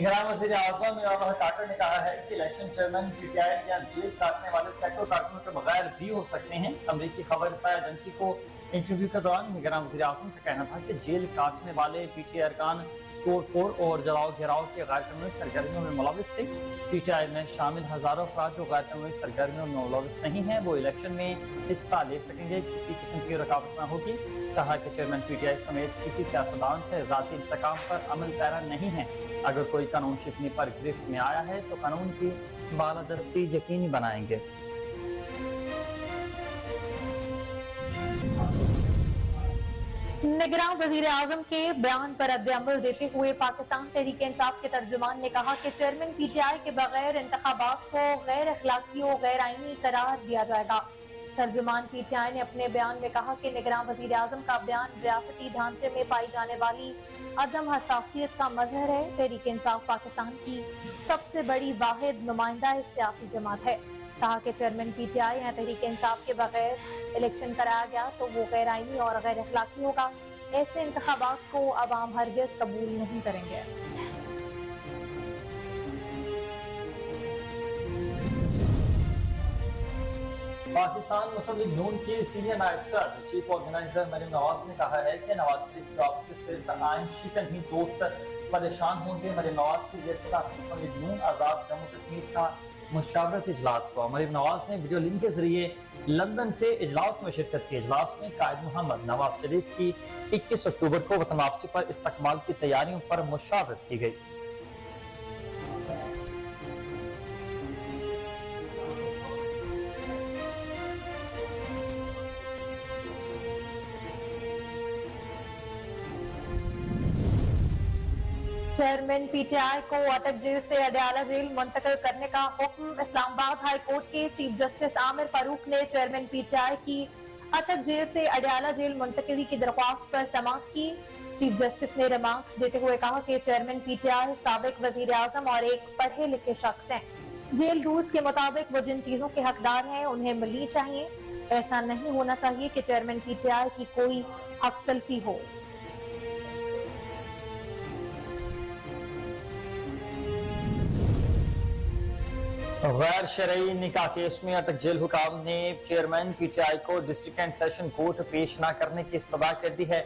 निगरान वज़ीर आज़म इमरान खान ने कहा है कि इलेक्शन चेयरमैन पीटीआई या जेल काटने वाले सैकड़ों कारकुनों के बगैर भी हो सकते हैं। अमरीकी खबर रसाई एजेंसी को इंटरव्यू के दौरान निगरान वज़ीर आज़म का कहना था कि जेल काटने वाले पीटीआई अरकान तोड़-फोड़ और जलाओ घेराव के गैर कानूनी सरगर्मियों में मुलविस थे। पीटीआई में शामिल हजारों अफराद जो गैर कानूनी सरगर्मियों में मुलविस नहीं हैं, वो इलेक्शन में हिस्सा ले सकेंगे, किसी किस्म की रुकावट न होगी। कहा कि चेयरमैन पीटीआई समेत किसी सियासतदान से ज़ाती इंतकाम पर अमल पैरा नहीं है। अगर कोई कानून शिकनी पर गिरफ्त में आया है तो कानून की बालादस्ती यकीनी बनाएंगे। निगरान वजीर आजम के बयान पर रद्द-ए-अमल देते हुए पाकिस्तान तहरीक इंसाफ के तर्जुमान ने कहा कि चेयरमैन पीटीआई के बगैर इंतखाबात को गैर अखलाकी और गैर आईनी करार दिया जाएगा। तर्जुमान पीटीआई ने अपने बयान में कहा कि निगरान वजीर आजम का बयान रियासती ढांचे में पाई जाने वाली अदम हसासियत का मजहर है। तहरीक इंसाफ पाकिस्तान की सबसे बड़ी वाहिद नुमाइंदा सियासी जमात है। कहा कि चेयरमैन पीटीआई या तहरीक इंसाफ के बगैर इलेक्शन कराया गया तो वो गैर आईनी और गैर अखलाकी होगा। ऐसे इंतखाबात को अवाम हरगिज़ कबूल नहीं करेंगे। पाकिस्तान मुस्लिम लीग नून की सीनियर नायब सदर चीफ ऑर्गेनाइजर मरीम नवाज ने कहा है कि नवाज शरीफ की ऑफिस से सिर्फ आइन शिकन ही दोस्त परेशान होंगे। मरीम नवाज की मुस्लिम लीग नून आजाद जम्मू कश्मीर का मुशावरत इजलास हुआ। मरीम नवाज ने वीडियो लिंक के जरिए लंदन से इजलास में शिरकत की। इजलास में कायद मोहम्मद नवाज शरीफ की 21 अक्टूबर को वतन वापसी पर इस्तकबाल की तैयारियों पर मुशावरत की गई। चेयरमैन पीटीआई को अटक जेल से अडयाला जेल मुंतकिल करने का हुक्म। इस्लामाबाद हाई कोर्ट के चीफ जस्टिस आमिर फारूक ने चेयरमैन पीटीआई की अटक जेल से अडयाला जेल मुंतकिली की दरख्वास्त पर समाअत की। चीफ जस्टिस ने रिमार्क्स देते हुए कहा कि चेयरमैन पीटीआई साबिक वजीर आजम और एक पढ़े लिखे शख्स हैं। जेल रूल्स के मुताबिक वो जिन चीजों के हकदार हैं उन्हें मिलनी चाहिए। ऐसा नहीं होना चाहिए कि चेयरमैन पीटीआई की कोई हक तलफी हो। गैर शरई निकाह केस में अटक जेल हुकाम ने चेयरमैन पीटीआई को डिस्ट्रिक्ट एंड सेशन कोर्ट पेश न करने की इस्तदा कर दी है।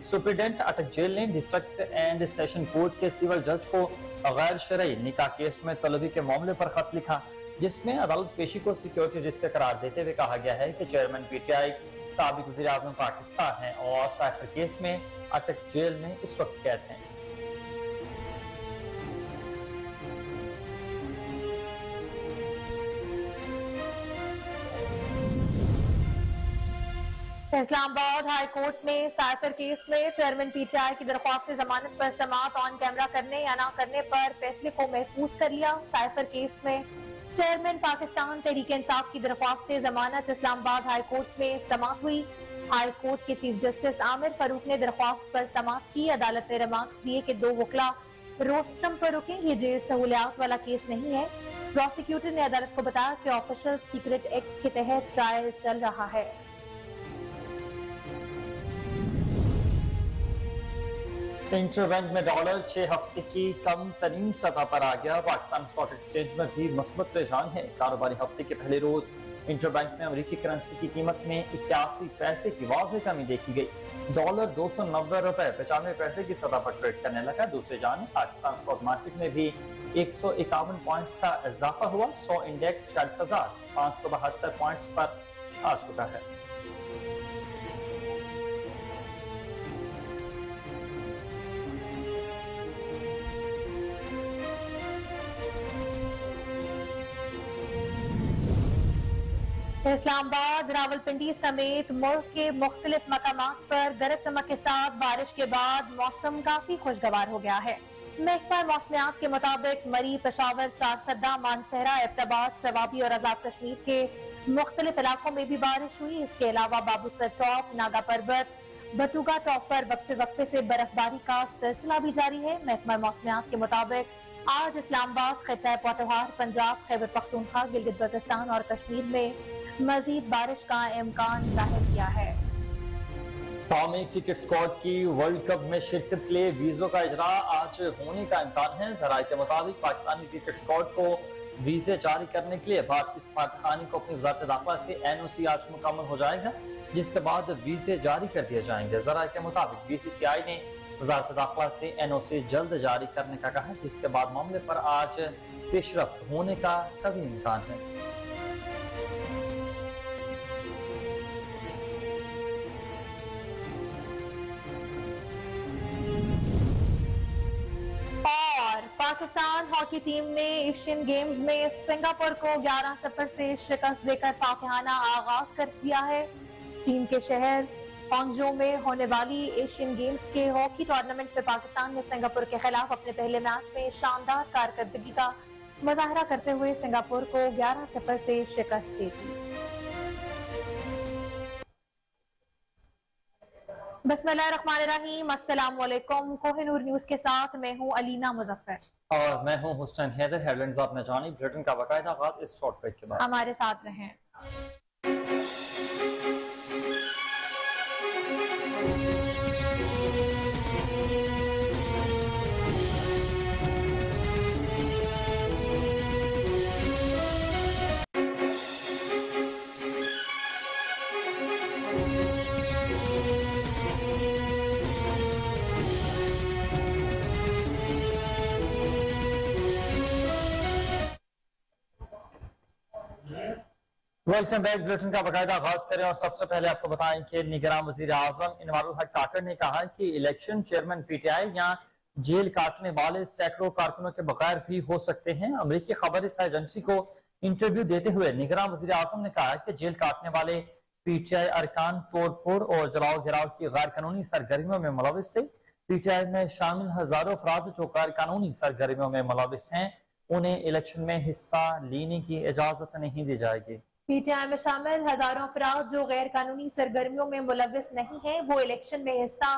सुप्रीडेंट अटक जेल ने डिस्ट्रिक्ट एंड सेशन कोर्ट के सिविल जज को गैर शरई निकाह केस में तलबी के मामले पर खत लिखा, जिसमें अदालत पेशी को सिक्योरिटी रिस्क करार देते हुए कहा गया है कि चेयरमैन पीटीआई साबिक वज़ीर आज़म पाकिस्तान है और साइफर केस में अटक जेल में इस वक्त कैद हैं। इस्लामाबाद हाई कोर्ट ने साइफर केस में चेयरमैन पीटीआई की दरख्वास्त जमानत पर समाअत ऑन कैमरा करने या ना करने पर फैसले को महफूज कर लिया। साइफर केस में चेयरमैन पाकिस्तान तहरीक इंसाफ की दरख्वास्त जमानत इस्लामाबाद हाई कोर्ट में समाअत हुई। हाई कोर्ट के चीफ जस्टिस आमिर फारूक ने दरख्वास्त पर समाअत की। अदालत ने रिमार्क्स दिए कि दो वकला रोस्टम पर रुके, ये जेल सहूलियात वाला केस नहीं है। प्रोसिक्यूटर ने अदालत को बताया कि ऑफिशियल सीक्रेट एक्ट के तहत ट्रायल चल रहा है। इंटरबैंक में डॉलर 6 हफ्ते की कम तरीन सतह पर आ गया। पाकिस्तान स्टॉक एक्सचेंज में भी मस्बत रुझान है। कारोबारी हफ्ते के पहले रोज इंटरबैंक में अमेरिकी करेंसी की कीमत में 81 पैसे की वाज़ेह कमी देखी गई। डॉलर 290 रुपए 95 पैसे की सतह पर ट्रेड करने लगा। दूसरी जानिब पाकिस्तान स्टॉक मार्केट में भी 151 पॉइंट्स का इजाफा हुआ। 100 इंडेक्स 40,572 पॉइंट्स पर आ चुका है। इस्लामाबाद, रावलपिंडी समेत मुल्क के मुख्तलिफ मकामात पर गरज चमक के साथ बारिश के बाद मौसम काफी खुशगवार हो गया है। महकमा मौसमियात के मुताबिक मरी, पेशावर, चारसद्दा, मानसहरा, एबटाबाद, सवाबी और आजाद कश्मीर के मुख्तलिफ इलाकों में भी बारिश हुई। इसके अलावा बाबूसर टॉप, नागा पर्वत, बटुगा टॉप पर वक्फे वक्फे से बर्फबारी का सिलसिला भी जारी है। महकमा मौसमियात के मुताबिक आज इस्लामाबाद, खित्ता पोठोहार, पंजाब, खैबर पख्तूनख्वा, गिलगित बल्तिस्तान और कश्मीर में मजीद बारिश का इम्कान जाहिर किया है। कौमी क्रिकेट स्क्वाड की वर्ल्ड कप में शिरकत के लिए वीजों का इजरा आज होने का इम्कान है। जराये के मुताबिक पाकिस्तानी क्रिकेट स्क्वाड को वीजे जारी करने के लिए भारतीय सफारतखाने को अपनी वजारत दाखिला से NOC आज मुकम्मल हो जाएगा, जिसके बाद वीजे जारी कर दिए जाएंगे। जराये के मुताबिक BCCI ने वजारत दाखिला से NOC जल्द जारी करने का कहा, जिसके बाद मामले पर आज पेशरफ्त होने का कभी इम्कान है। पाकिस्तान हॉकी टीम ने एशियन गेम्स में सिंगापुर को 11-0 से शिकस्त देकर फातिहाना आगाज कर दिया है। चीन के शहर हांगझो में होने वाली एशियन गेम्स के हॉकी टूर्नामेंट में पाकिस्तान ने सिंगापुर के खिलाफ अपने पहले मैच में शानदार कारकर्दगी का मुजाहरा करते हुए सिंगापुर को 11-0 से शिकस्त दी थी। बिस्मिल्लाहिर्रहमानिर्रहीम, अस्सलाम वालेकुम। कोहिनूर न्यूज के साथ मैं हूं अलीना मुजफ्फर और मैं हूं हुसैन हैदर। हेडलाइंस आपने जानी, बुलेटिन का बाकायदा आगाज इस शॉर्ट ब्रेक के बाद। हमारे साथ रहें। Welcome back. बुलेटिन का बाकायदा आगाज करें और सबसे पहले आपको बताएं कि निगरान वजीर आजम इनवारुल हक काकड़ ने कहा कि इलेक्शन चेयरमैन PTI या जेल काटने वाले सैकड़ों कारकुनों के बगैर भी हो सकते हैं। अमेरिकी खबर एजेंसी को इंटरव्यू देते हुए निगरान वजीर आजम ने कहा कि जेल काटने वाले PTI अरकान तोड़फोड़ और जलाओ गिराव की गैर कानूनी सरगर्मियों में मुलविस थे। PTI में शामिल हजारों अफराद जो गैर कानूनी सरगर्मियों में मुलविस हैं, उन्हें इलेक्शन में हिस्सा लेने की इजाजत नहीं दी जाएगी। PTI में शामिल हजारों अफराद जो गैर कानूनी सरगर्मियों में मुलविस नहीं है, वो इलेक्शन में हिस्सा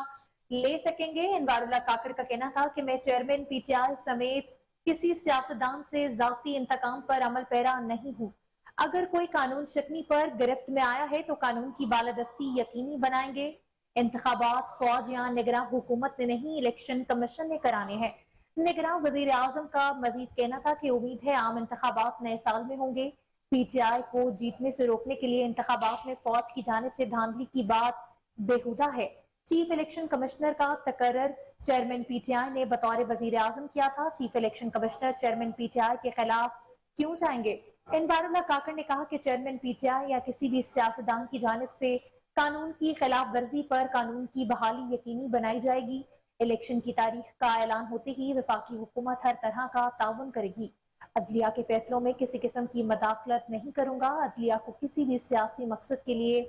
ले सकेंगे। इनवारुल हक काकड़ का कहना था कि मैं चेयरमैन PTI समेत किसी सियासतदान से जाती इंतकाम पर अमल पैरा नहीं हूँ। अगर कोई कानून शिकनी पर गिरफ्त में आया है तो कानून की बालादस्ती यकीनी बनाएंगे। इंतखाबात फौज या निगरान हुकूमत ने नहीं, इलेक्शन कमीशन ने कराने हैं। निगरान वजीर आजम का मजीद कहना था कि उम्मीद है आम इंतखाबात नए साल में होंगे। PTI को जीतने से रोकने के लिए इंतखाबात में फौज की जानिब से धांधली की बात बेहुदा है। चीफ इलेक्शन कमिश्नर का तकर्रर चेयरमैन PTI ने बतौर वजीर आजम किया था। Chief election commissioner chairman PTI के खिलाफ क्यों जाएंगे? इनवारुल हक काकड़ ने कहा कि चेयरमैन PTI या किसी भी सियासतदान की जानिब से कानून की खिलाफ वर्जी पर कानून की बहाली यकीनी बनाई जाएगी। इलेक्शन की तारीख का ऐलान होते ही वफाकी हुकूमत हर तरह का ताउन करेगी। अदलिया के फैसलों में किसी किस्म की मदाखलत नहीं करूंगा। अदलिया को किसी भी सियासी मकसद के लिए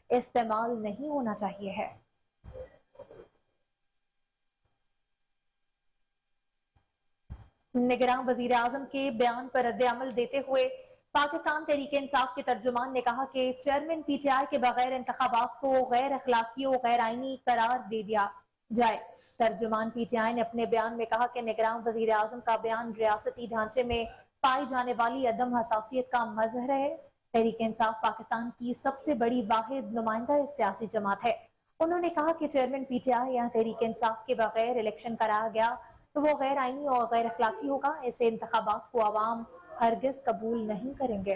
इस्तेमाल नहीं होना चाहिए है। निगरान वजीर आजम के बयान पर रद्द-ए-अमल देते हुए पाकिस्तान तहरीक इंसाफ के तर्जुमान ने कहा कि चेयरमैन PTI के बगैर इंतखाबात को गैर अखलाकी और गैर आईनी करार दे दिया जाए। तर्जुमान PTI ने अपने बयान में कहा कि निगरान वजीर आजम का बयान रियासती ढांचे में पाई जाने वाली अदम हसासियत का मजहर है। तहरीक इंसाफ पाकिस्तान की सबसे बड़ी वाहिद नुमाइंदा सियासी जमात है। उन्होंने कहा कि चेयरमैन PTI या तहरीक इंसाफ के बगैर इलेक्शन कराया गया तो वो गैर आईनी और गैर अखलाकी होगा। ऐसे इंतखाबात को आवाम हरगिज कबूल नहीं करेंगे।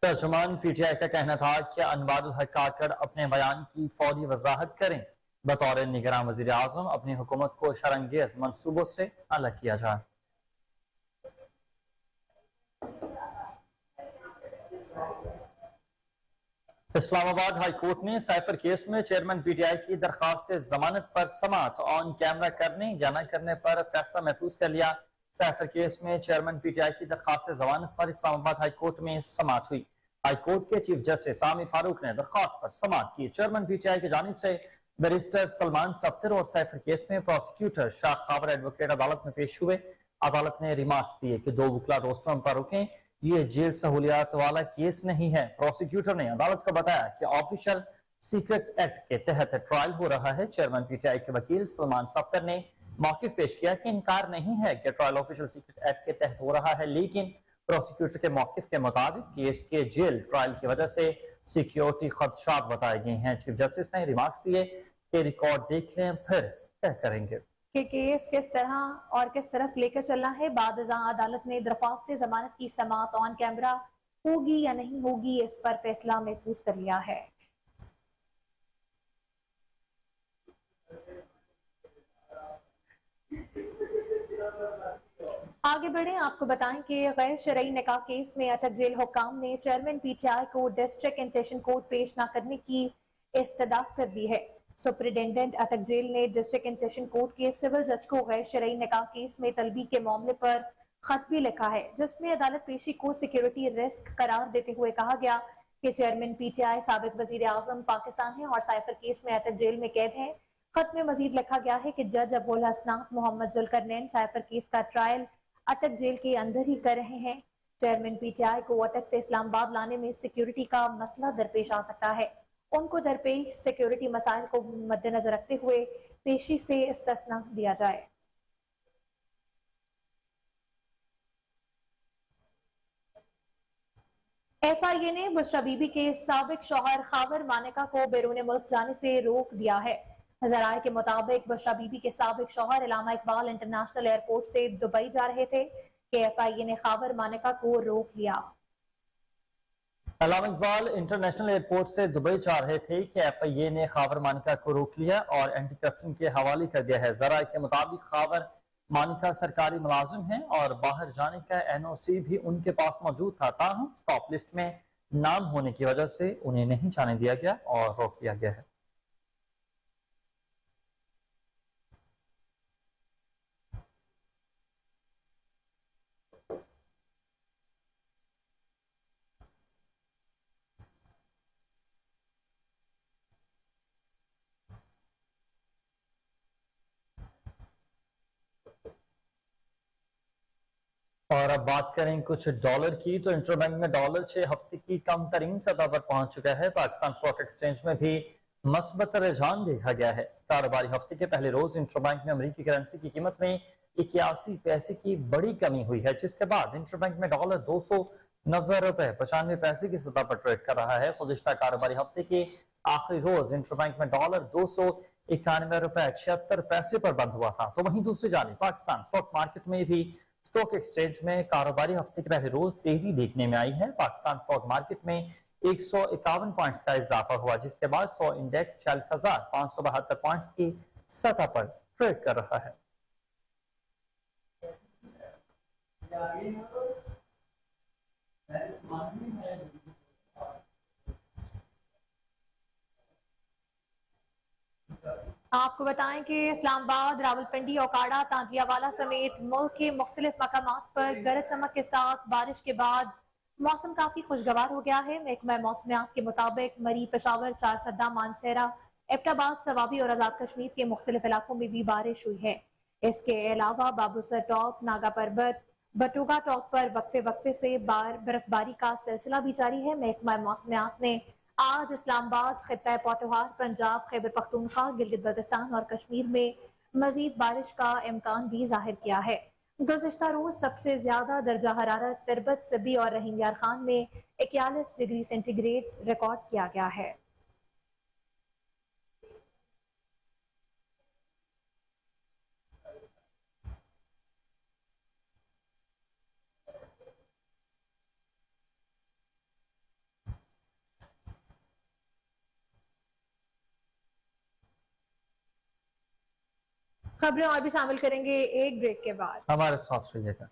तर्जुमान PTI का कहना था कि इनवारुल हक काकड़ अपने बयान की फौरी वजाहत करें। बतौर निगरान वजीर आजम अपनी हुकूमत को शरंगेज मंसूबों से अलग किया जाए। इस्लामाबाद हाई कोर्ट ने साइफर केस में चेयरमैन PTI की दरखास्त जमानत पर समाअत ऑन कैमरा करने या न करने पर फैसला महफूज कर लिया। साइफर केस में चेयरमैन PTI की दरखास्त जमानत पर इस्लामाबाद हाई कोर्ट में समाअत हुई। हाई कोर्ट के चीफ जस्टिस आमी फारूक ने दरखास्त पर समाअत की। चेयरमैन PTI की जानिब से बैरिस्टर सलमान सफ्तर और साइफर केस में प्रोसिक्यूटर शाह खाबर एडवोकेट अदालत में पेश हुए। अदालत ने रिमार्क्स दिए कि दो वकला रोस्टरम पर रुकें, ये जेल सहूलियात वाला केस नहीं है। प्रोसिक्यूटर ने अदालत को बताया कि ऑफिशियल सीक्रेट एक्ट के तहत ट्रायल हो रहा है। चेयरमैन PTI के वकील सलमान सफ्तर ने मौकिफ पेश किया कि इनकार नहीं है कि ट्रायल ऑफिशियल सीक्रेट एक्ट के तहत हो रहा है, लेकिन प्रोसिक्यूटर के मौकिफ के मुताबिक केस के जेल ट्रायल की वजह से सिक्योरिटी खदशात बताए गए हैं। चीफ जस्टिस ने रिमार्क्स दिए के रिकॉर्ड देख लें, फिर तय करेंगे कि केस किस तरह और किस तरफ लेकर चलना है। बाद अदालत ने दरख्वास्त जमानत की समाअत ऑन कैमरा होगी या नहीं होगी, इस पर फैसला महफूज कर लिया है। आगे बढ़े, आपको बताएं कि गैर शरई निकाह केस में अटक जेल हुक्काम ने चेयरमैन पीटीआई को डिस्ट्रिक्ट एंड सेशन कोर्ट पेश न करने की इस्तदा कर दी है। सुप्रिंटेंडेंट अटक जेल ने डिस्ट्रिक्ट एंड सेशन कोर्ट के सिविल जज को गैर शरई निकाह केस में तलबी के मामले पर खत भी लिखा है, जिसमें अदालत पेशी को सिक्योरिटी रिस्क करार देते हुए कहा गया कि चेयरमैन पीटीआई साबिक वजीर आजम पाकिस्तान है और साइफर केस में अटक जेल में कैद है। खत में मजीद लिखा गया है कि जज अब्दुल हसनात मोहम्मद जुल्करनैन साइफर केस का ट्रायल अटक जेल के अंदर ही कर रहे हैं। चेयरमैन पीटीआई को अटक से इस्लामाबाद लाने में सिक्योरिटी का मसला दरपेश आ सकता है। उनको दरपेश सिक्योरिटी मसाइल को मद्देनजर रखते हुए पेशी से इस्तिस्ना दिया जाए। एफआईए ने बुशरा बीबी के साबिक शौहर खावर मानिका को बैरून मुल्क जाने से रोक दिया है। जराये के मुताबिक बुशरा बीबी के साबिक शौहर इलामा इकबाल इंटरनेशनल एयरपोर्ट से दुबई जा रहे थे कि एफआईए ने खावर मानिका को रोक लिया। इलामा इकबाल इंटरनेशनल एयरपोर्ट से दुबई जा रहे थे कि एफआईए ने खावर मानिका को रोक लिया और एंटी करप्शन के हवाले कर दिया है। जराये के मुताबिक खावर मानिका सरकारी मुलाजिम है और बाहर जाने का एनओसी भी उनके पास मौजूद था, ताहम स्टॉप लिस्ट में नाम होने की वजह से उन्हें नहीं जाने दिया गया और रोक दिया गया है। और अब बात करें कुछ डॉलर की, तो इंटरबैंक में डॉलर 6 हफ्ते की कम तरीन सतह पर पहुंच चुका है। पाकिस्तान स्टॉक एक्सचेंज में भी मस्बत रुझान देखा गया है। कारोबारी हफ्ते के पहले रोज इंटरबैंक में अमेरिकी करेंसी की कीमत में 81 पैसे की बड़ी कमी हुई है, जिसके बाद इंटरबैंक में डॉलर 290 रुपए 95 पैसे की सतह पर ट्रेड कर रहा है। गुज़िश्ता कारोबारी हफ्ते के आखिरी रोज इंटरबैंक में डॉलर 291 रुपए 76 पैसे पर बंद हुआ था। तो वहीं दूसरी जानिब पाकिस्तान स्टॉक मार्केट में भी स्टॉक एक्सचेंज में कारोबारी हफ्ते के पहले रोज तेजी देखने में आई है। पाकिस्तान स्टॉक मार्केट में 151 पॉइंट्स का इजाफा हुआ, जिसके बाद 100 इंडेक्स 46,572 पॉइंट्स की सतह पर ट्रेड कर रहा है। आपको बताएं कि इस्लामाबाद, रावलपिंडी, ओकाड़ा, तांजियावाला समेत मुल्क के मुख्तलिफ मकामात पर गरज चमक के साथ बारिश के बाद मौसम काफी खुशगवार हो गया है। महकमा मौसमियात के मुताबिक मरी, पेशावर, चारसद्दा, मानसेरा, एबटाबाद, सवाबी और आजाद कश्मीर के मुख्तलिफ इलाकों में भी बारिश हुई है। इसके अलावा बाबूसर टॉप, नागा पर्बत, बटुगा टॉप पर वक्फे वक्फे से बर्फबारी का सिलसिला भी जारी है। महकमा मौसमियात ने आज इस्लामाबाद, खित्ता पोटोहार, पंजाब, खैबर पख्तूनख्वा, गिलगित बल्तिस्तान और कश्मीर में मजीद बारिश का इम्कान भी जाहिर किया है। गुज़िश्ता रोज सबसे ज्यादा दर्जा हरारत तिरबत, सब्बी और रहीम यार खान में 41 डिग्री सेंटीग्रेड रिकॉर्ड किया गया है। खबरें और भी शामिल करेंगे एक ब्रेक के बाद। हमारे साथ रहिएगा।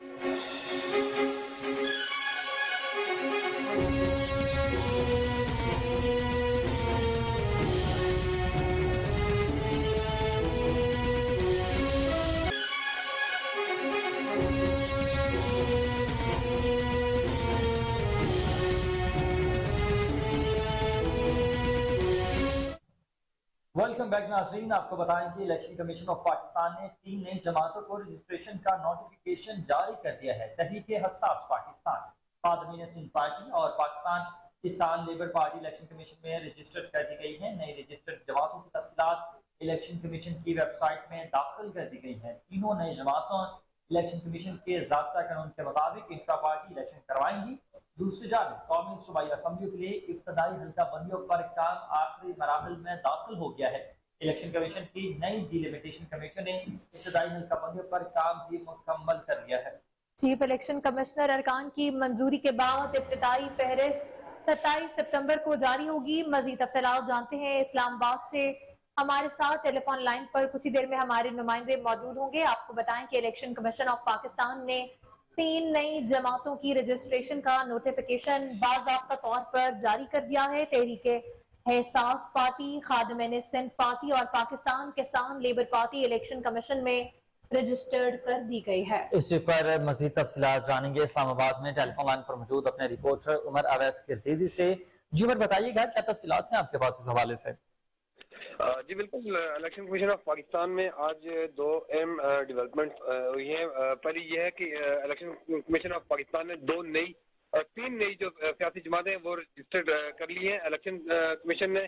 वेलकम बैक नाज़रीन, आपको बताएं कि इलेक्शन कमीशन ऑफ पाकिस्तान ने 3 नई जमातों को रजिस्ट्रेशन का नोटिफिकेशन जारी कर दिया है। तहरीक हसास पाकिस्तान, खादमीन सिंध पार्टी और पाकिस्तान किसान लेबर पार्टी इलेक्शन कमीशन में रजिस्टर्ड कर दी गई है। नई रजिस्टर्ड जमातों की तफसीलात इलेक्शन कमीशन की वेबसाइट में दाखिल कर दी गई है। तीनों नई जमातों इलेक्शन कमीशन के ज़ाब्ता कानून के मुताबिक इंट्रा पार्टी इलेक्शन करवाएंगी। दूसरी जानब कौमी सूबाई असम्बलियों के लिए इब्तदाई हल्का बंदियों पर काम आखिरी मराहल में दाखिल हो गया है। इलेक्शन कमीशन की नई डिलिमिटेशन कमेटी ने इब्तदाई हल्काबंदियों पर काम भी मुकम्मल कर लिया है। चीफ इलेक्शन कमिश्नर अरकान की मंजूरी के बाद इब्तदाई फहरिस्त 27 सितंबर को जारी होगी। मजीद तफसीलात जानते हैं इस्लामाबाद से हमारे साथ टेलीफोन लाइन पर कुछ ही देर में हमारे नुमाइंदे मौजूद होंगे। आपको बताएं कि इलेक्शन कमीशन ऑफ पाकिस्तान ने 3 नई जमातों की रजिस्ट्रेशन का नोटिफिकेशन बाज़ाब्ता तौर पर जारी कर दिया है। तहरीके एहसास पार्टी, खादिम सिंध पार्टी और पाकिस्तान किसान लेबर पार्टी इलेक्शन कमीशन में रजिस्टर्ड कर दी गई है। इसी पर मजीद तफसीलात जानेंगे इस्लामाबाद में टेलीफोन लाइन पर मौजूद अपने रिपोर्टर उमर अवैस किरगीजी से। जी उमर, बताइएगा क्या तफसीलात हैं आपके पास इस हवाले से? जी बिल्कुल, इलेक्शन कमीशन ऑफ पाकिस्तान में आज 2 अहम डेवलपमेंट हुई हैं। पहली यह है कि इलेक्शन कमीशन ऑफ पाकिस्तान ने 3 नई जो सियासी जमातें वो रजिस्टर्ड कर ली हैं। इलेक्शन कमीशन ने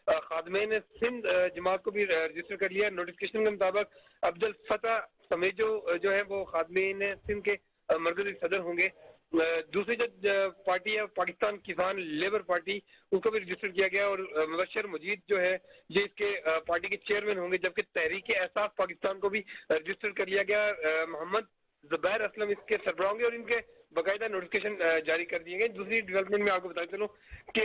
खादमेन सिंध जमात को भी रजिस्टर कर लिया। नोटिफिकेशन के मुताबिक अब्दुल फतह समेत जो है वो खादमेन सिंध के मरकजी सदर होंगे। दूसरी जो पार्टी है पाकिस्तान किसान लेबर पार्टी, उसको भी रजिस्टर किया गया और मुबशर मजीद जो है ये इसके पार्टी के चेयरमैन होंगे। जबकि तहरीक एहसास पाकिस्तान को भी रजिस्टर कर लिया गया। मोहम्मद जुबैर असलम इसके सरबराह होंगे और इनके बाकायदा नोटिफिकेशन जारी कर दिए गए। दूसरी डेवलपमेंट में आपको बताते चलूं कि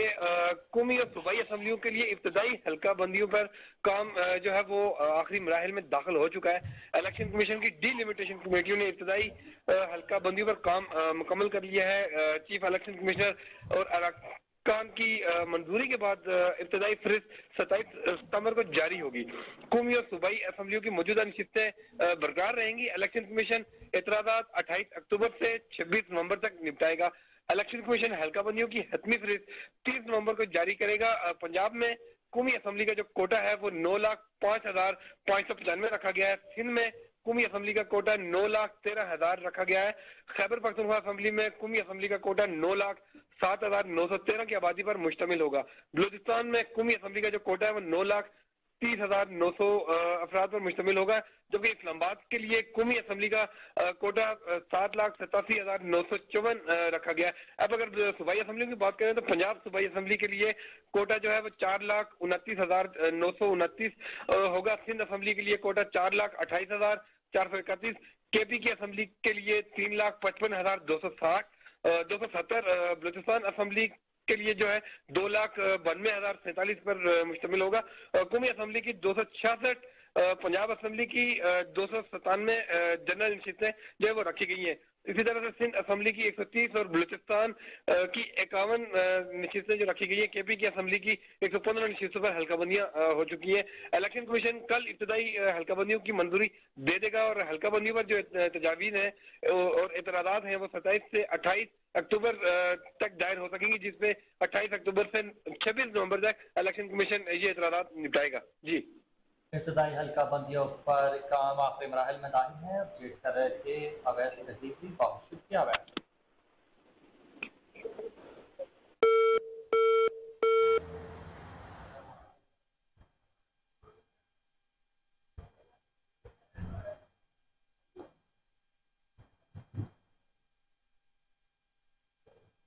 कौमी और सूबाई असम्बलियों के लिए इब्तदाई हल्का बंदियों पर काम जो है वो आखिरी मराहल में दाखिल हो चुका है। इलेक्शन कमीशन की डिलिमिटेशन कमेटियों ने इब्तदाई हल्का बंदियों पर काम मुकम्मल कर लिया है। चीफ इलेक्शन कमिश्नर और अरकान की मंजूरी के बाद इब्तदाई फहरिस्त 27 सितंबर को जारी होगी। कौमी और सूबाई असम्बलियों की मौजूदा नशिस्तें बरकरार रहेंगी। इलेक्शन कमीशन एतराज़ात 28 अक्टूबर से 26 नवंबर तक निपटाएगा। इलेक्शन कमीशन हल्का बंदियों की हतमी फहरिस्त 30 नवंबर को जारी करेगा। पंजाब में कौमी असम्बली का जो कोटा है वो 9,05,595 रखा गया है। सिंध में कौमी असम्बली का कोटा 9,13,000 रखा गया है। खैबर पख्तूनख्वा असम्बली में कौमी असम्बली का कोटा 9,07,913 की आबादी पर मुश्तमिल होगा। बलूचिस्तान में कौमी असम्बली का जो कोटा है वो 9,30,900 अफराद पर मुश्तमिल होगा। जबकि इस्लामाबाद के लिए कौमी असम्बली का कोटा 7,87,954 रखा गया है। अब अगर सूबाई असम्बली की बात करें तो पंजाब सूबाई असम्बली के लिए कोटा जो है वो 4,29,929 होगा। सिंध असम्बली के लिए कोटा 4,28,431। केपी की असम्बली के लिए 3,55,270। बलूचिस्तान असम्बली के लिए जो है 2,92,047 पर मुश्तमिल होगा। कौमी असम्बली की 266, पंजाब असम्बली की 297 जनरल नशिस्तें जो है वो रखी गई हैं। इसी तरह से सिंध असम्बली की 130 और बलूचिस्तान की 51 नशिस्तें जो रखी गई हैं। केपी की असम्बली की 115 नशिस्तों पर हल्काबंदियां हो चुकी हैं। इलेक्शन कमीशन कल इब्तदाई हल्काबंदियों की मंजूरी दे देगा और हल्काबंदियों पर जो तजावीज़ हैं और एतराज़ात हैं वो 27 से 28 अक्टूबर तक दायर हो सकेंगी, जिसमें 28 अक्टूबर से 26 नवंबर तक इलेक्शन कमीशन ये एतराज़ात निपटाएगा। जी, इब्तदाई हल्का बंदियों पर काम आखिरी मराहल में दाखिल है। अपडेट कर रहे थे अवैस किरगीजी। बहुत शुक्रिया अवैस।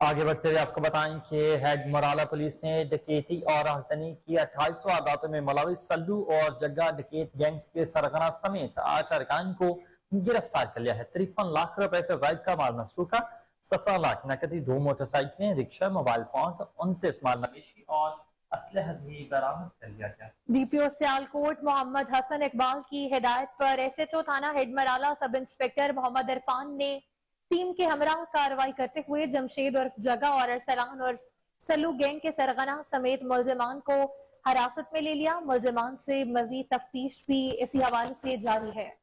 आगे बढ़ते हुए आपको बताएं कि हेड मोराला पुलिस ने डकैती और आगजनी की 28 वारदातों में मुलविस सल्लू और जग्गा डकैत गैंग्स के सरगना समेत 8 अरकान को गिरफ्तार कर लिया है। 53 लाख रुपए से जायद का माल मसरूका, 17 लाख नकदी, 2 मोटरसाइकिलें, रिक्शा, मोबाइल फोन, 29 माल मवेशी और असलहा भी बरामद कर लिया गया। डीपीओ सियालकोट मोहम्मद हसन इकबाल की हिदायत पर एसएचओ थाना हेडमराला सब इंस्पेक्टर मोहम्मद इरफान ने टीम के हमराह कार्रवाई करते हुए जमशेद उर्फ जगा और अरसलान उर्फ सल्लू गैंग के सरगना समेत मुलजिमान को हिरासत में ले लिया। मुलजिमान से मजीद तफ्तीश भी इसी हवाले से जारी है।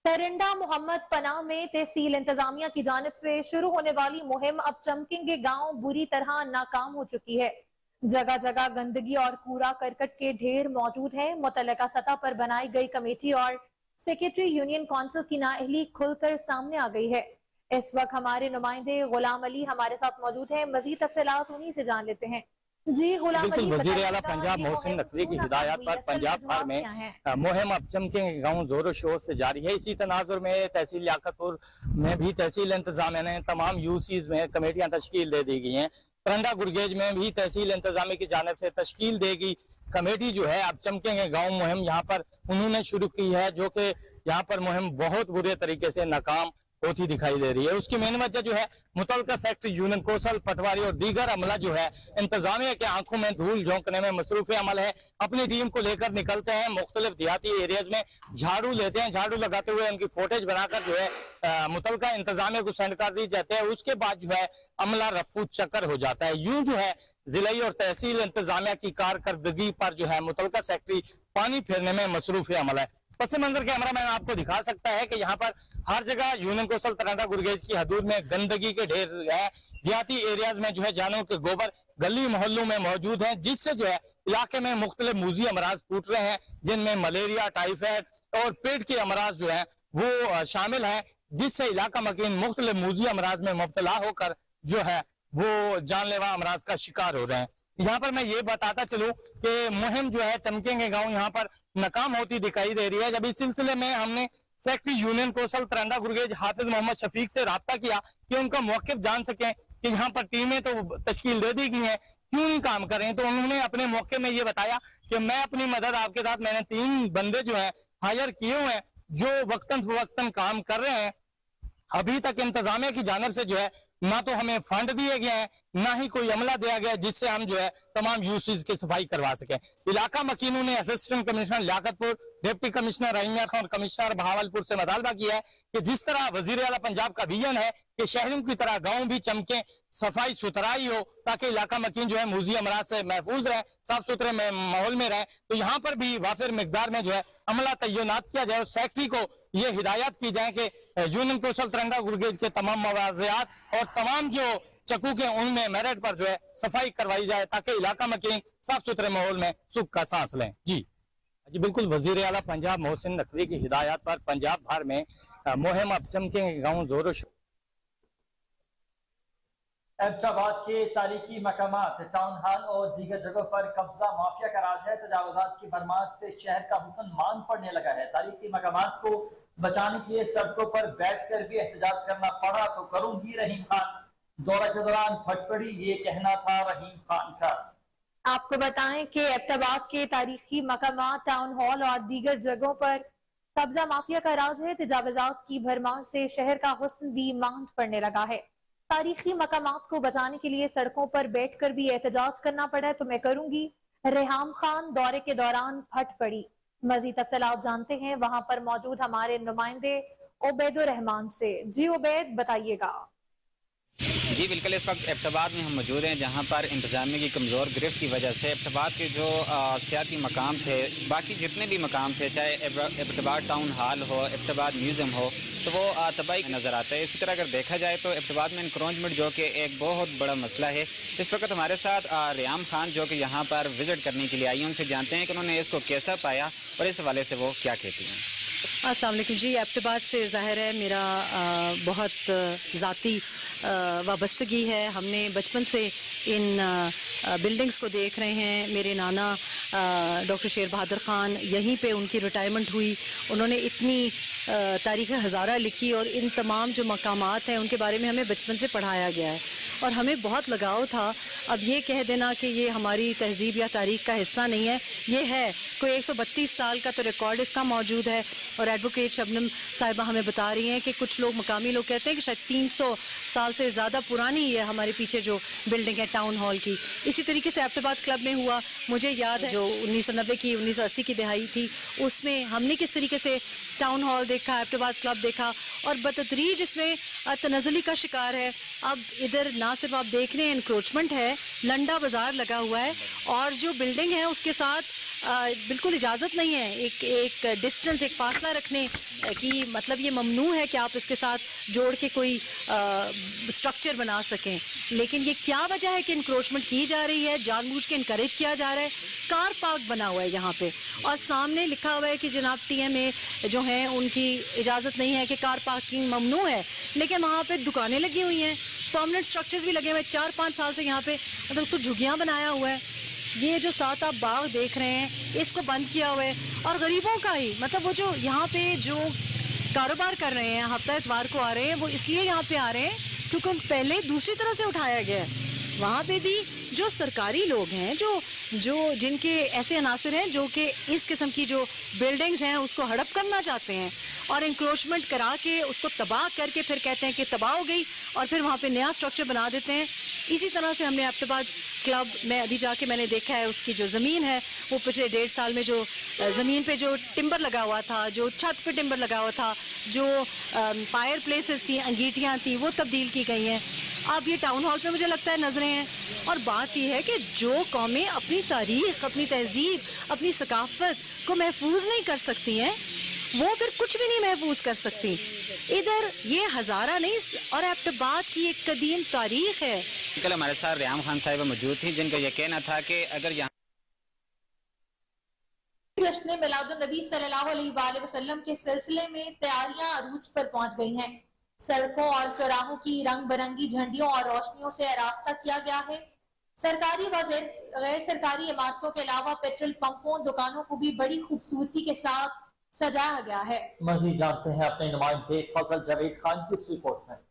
तरिंडा मोहम्मद पनाह में तहसील इंतजामिया की जानिब से शुरू होने वाली मुहिम अब चमकेंगे गांव बुरी तरह नाकाम हो चुकी है। जगह जगह गंदगी और कूड़ा करकट के ढेर मौजूद हैं। मुतल्लिका सतह पर बनाई गई कमेटी और सेक्रेटरी यूनियन काउंसिल की नाअहली खुलकर सामने आ गई है। इस वक्त हमारे नुमाइंदे गुलाम अली हमारे साथ मौजूद हैं। मजीद तफसीलात उन्हीं से जान लेते हैं। जी गुलाम बिल्कुल, वजीर आला पंजाब मोहसिन नकवी की हिदायत पर पंजाब भर में मुहिम अब चमकेंगे गाँव जोरों शोर से जारी है। इसी तनाजुर में तहसील लियाकतपुर में भी तहसील इंतजामिया ने तमाम यूसीज में कमेटियां तश्कील दे दी गई हैं। परंडा गुरगेज में भी तहसील इंतजामी की जानिब से तश्कील देगी कमेटी जो है अब चमकेंगे गाँव मुहिम यहाँ पर उन्होंने शुरू की है, जो कि यहाँ पर मुहिम बहुत बुरे तरीके से नाकाम होती दिखाई दे रही है। उसकी मेन वजह जो है मुतल्लिका सेक्रेटरी यूनियन कौशल पटवारी और दीगर अमला जो है इंतजामिया के आंखों में धूल झोंकने में मसरूफ अमल है। अपनी टीम को लेकर निकलते हैं, मुख्तलिफ देहाती एरियाज में झाड़ू लेते हैं, झाड़ू लगाते हुए उनकी फोटेज बनाकर जो है मुतल्लिका इंतजामिया को सेंड कर दी जाते हैं। उसके बाद जो है अमला रफू चक्कर हो जाता है। यूं जो है जिलाई और तहसील इंतजामिया की कारकर्दगी पर जो है मुतल्लिका सेक्रेटरी पानी फेरने में मसरूफ अमल है। पस मंजर कैमरा मैन आपको दिखा सकता है कि यहाँ पर हर जगह यूनियन कौशल तरंडा गुरगेज की हदूद में गंदगी के ढेर है। देहाती एरियाज में जो है जानवरों के गोबर गली मोहल्लों में मौजूद है, जिससे जो है इलाके में मुख्तलिफ मूजी अमराज फूट रहे हैं, जिनमें मलेरिया, टाइफाइड और पेट के अमराज जो है वो शामिल है, जिससे इलाका मकीन मुख्तलिफ मूजी अमराज में मुब्तला होकर जो है वो जानलेवा अमराज का शिकार हो रहे हैं। यहाँ पर मैं ये बताता चलूं कि मुहिम जो है चमकेंगे गाँव यहाँ पर नाकाम होती दिखाई दे रही है। जब इस सिलसिले में हमने सेक्रेटरी यूनियन कौशल तरंडा गुरगेज हाफिज मोहम्मद शफीक से राब्ता किया कि उनका मौक़िफ़ जान सकें कि यहाँ पर टीमें तो तश्कील दे दी गई हैं, क्यों नहीं काम कर रहे हैं, तो उन्होंने अपने मौके में ये बताया कि मैं अपनी मदद आपके साथ मैंने 3 बंदे जो है हायर किए हुए हैं जो वक्तन फवक्तन काम कर रहे हैं। अभी तक इंतजामिया की जानिब से जो है ना तो हमें फंड दिए गए हैं, ना ही कोई अमला दिया गया जिससे हम जो है तमाम यूसीज की सफाई करवा सकें। इलाका मकीनों ने assistant commissioner Liaquatpur, deputy commissioner Rahimiya Khan और कमिश्नर बहावलपुर से मुतालबा किया है कि जिस तरह वजीर आला पंजाब का विजन है कि शहरों की तरह गाँव भी चमके, सफाई सुथराई हो, ताकि इलाका मकीन जो है मूजी अमराज से महफूज रहे, साफ सुथरे माहौल में रहे, तो यहाँ पर भी वाफिर मिकदार में जो है अमला तैनात किया जाए और सेक्रेटरी को ये हिदायत की जाए कि यूनियन कौशल तरंडा गुरगेज के तमाम मवाज़ियात और तमाम जो चक्कू के उनमें मेरिट पर जो है सफाई करवाई जाए, ताकि इलाका मकीन साफ सुथरे माहौल में सुख का सांस लें। जी बिल्कुल, वजीर आला पंजाब मोहसिन नकवी की हिदायत पर पंजाब भर में मुहिम अब चमकेंगे गाँव जोरों शोर। एबटाबाद के तारीखी मकामात, टाउन हॉल और दीगर जगहों पर कब्जा माफिया का राज है। तजावुजात की भरमार से शहर का हुस्न मान पड़ने लगा है। तारीखी मकामात को बचाने के लिए सड़कों पर बैठकर भी एहतजाज करना पड़ा तो करूंगी रहीम खान। दौरा के दौरान फटपड़ी, ये कहना था रहीम खान का। आपको बताएं कि एबटाबाद के तारीखी मकामात, टाउन हॉल और दीगर जगहों पर कब्जा माफिया का राज है। तजावुजात की भरमार से शहर का हुस्न भी मांद पड़ने लगा है। तारीखी मकामात को बचाने के लिए सड़कों पर बैठकर भी एहतजाज करना पड़ा तो मैं करूंगी रेहाम खान। दौरे के दौरान फट पड़ी। मजीद तफसीलात जानते हैं वहां पर मौजूद हमारे नुमाइंदे उबैदुर रहमान से। जी उबैद, बताइएगा। जी बिल्कुल, इस वक्त एबटाबाद में हम मौजूद हैं, जहां पर इंतजामिया की कमज़ोर गिरफ्त की वजह से एबटाबाद के जो सियाती मकाम थे, बाकी जितने भी मकाम थे, चाहे एबटाबाद टाउन हॉल हो, एबटाबाद म्यूज़ियम हो, तो वो तबाही नज़र आता है। इसी तरह अगर देखा जाए तो एबटाबाद में इंक्रोचमेंट जो कि एक बहुत बड़ा मसला है। इस वक्त हमारे साथ रेहाम खान जो कि यहाँ पर विज़िट करने के लिए आई हैं, उनसे जानते हैं कि उन्होंने इसको कैसा पाया और इस हवाले से वो क्या कहती हैं। अस्सलाम वालेकुम जी। एबटाबाद से ज़ाहिर है मेरा बहुत ज़ाती वाबस्तगी है। हमने बचपन से इन बिल्डिंग्स को देख रहे हैं। मेरे नाना डॉक्टर शेर बहादुर ख़ान, यहीं पे उनकी रिटायरमेंट हुई। उन्होंने इतनी तारीख़ हज़ारा लिखी और इन तमाम जो मकामात हैं उनके बारे में हमें बचपन से पढ़ाया गया है और हमें बहुत लगाव था। अब ये कह देना कि ये हमारी तहज़ीब या तारीख़ का हिस्सा नहीं है, ये है। कोई 132 साल का तो रिकॉर्ड इसका मौजूद है और एडवोकेट शबनम साहिबा हमें बता रही हैं कि कुछ लोग, मकामी लोग कहते हैं कि शायद 300 साल से ज़्यादा पुरानी ये हमारे पीछे जो बिल्डिंग है टाउन हॉल की। इसी तरीके से एबटाबाद क्लब में हुआ, मुझे याद है जो 1990 की 1980 की दिहाई थी, उसमें हमने किस तरीके से टाउन हॉल देखा, एबटाबाद क्लब देखा और बतदरीज इसमें तनज़ुली का शिकार है। अब इधर ना सिर्फ आप देख रहे हैं इंक्रोचमेंट है, लंडा बाजार लगा हुआ है और जो बिल्डिंग है उसके साथ बिल्कुल इजाज़त नहीं है एक डिस्टेंस, एक फासला रखने की। मतलब ये ममनू है कि आप इसके साथ जोड़ के कोई स्ट्रक्चर बना सकें। लेकिन ये क्या वजह है कि इंक्रोचमेंट की जा रही है, जानबूझ के इनकरेज किया जा रहा है। कार पार्क बना हुआ है यहाँ पे और सामने लिखा हुआ है कि जनाब TMA जो हैं उनकी इजाज़त नहीं है कि कार पार्किंग ममनू है, लेकिन वहाँ पे दुकानें लगी हुई हैं, परमानेंट स्ट्रक्चर्स भी लगे हुए हैं। 4-5 साल से यहाँ पे मतलब तो झुग्गियाँ बनाया हुआ है। ये जो साथ आप बाग देख रहे हैं इसको बंद किया हुआ है और गरीबों का ही मतलब वो जो यहाँ पे जो कारोबार कर रहे हैं, हफ्ता इतवार को आ रहे हैं, वो इसलिए यहाँ पे आ रहे हैं क्योंकि पहले दूसरी तरह से उठाया गया है। वहाँ पे भी जो सरकारी लोग हैं जो जिनके ऐसे अनासर हैं जो कि इस किस्म की जो बिल्डिंग्स हैं उसको हड़प करना चाहते हैं और इंक्रोचमेंट करा के उसको तबाह करके फिर कहते हैं कि तबाह हो गई और फिर वहाँ पे नया स्ट्रक्चर बना देते हैं। इसी तरह से हमने एबटाबाद क्लब में अभी जाके मैंने देखा है उसकी जो ज़मीन है वो पिछले 1.5 साल में जो ज़मीन पे जो टिम्बर लगा हुआ था, जो छत पे टिम्बर लगा हुआ था, जो फायर प्लेसेस थी, अंगीठियाँ थी, वो तब्दील की गई हैं। अब ये टाउन हॉल पे मुझे लगता है नजरें हैं। और बात यह है कि जो कौमें अपनी तारीख, अपनी तहजीब, अपनी सकाफत को महफूज नहीं कर सकती हैं वो फिर कुछ भी नहीं महफूज कर सकती। इधर ये हजारा नहीं और एबटाबाद की एक कदीम तारीख है। कल हमारे साथ रियाम खान साहिबा मौजूद थी जिनका यह कहना था कि अगर यहाँ जश्न मिलादुन्नबी सल्लल्लाहु अलैहि वसल्लम के सिलसिले में तैयारियां अरूज पर पहुंच गई हैं। सड़कों और चौराहों की रंग बिरंगी झंडियों और रोशनियों से आरास्ता किया गया है। सरकारी व गैर सरकारी इमारतों के अलावा पेट्रोल पंपों, दुकानों को भी बड़ी खूबसूरती के साथ सजाया गया है। मजीद जानते हैं अपने नुमाइंदे फजल जावेद खान की इस रिपोर्ट में।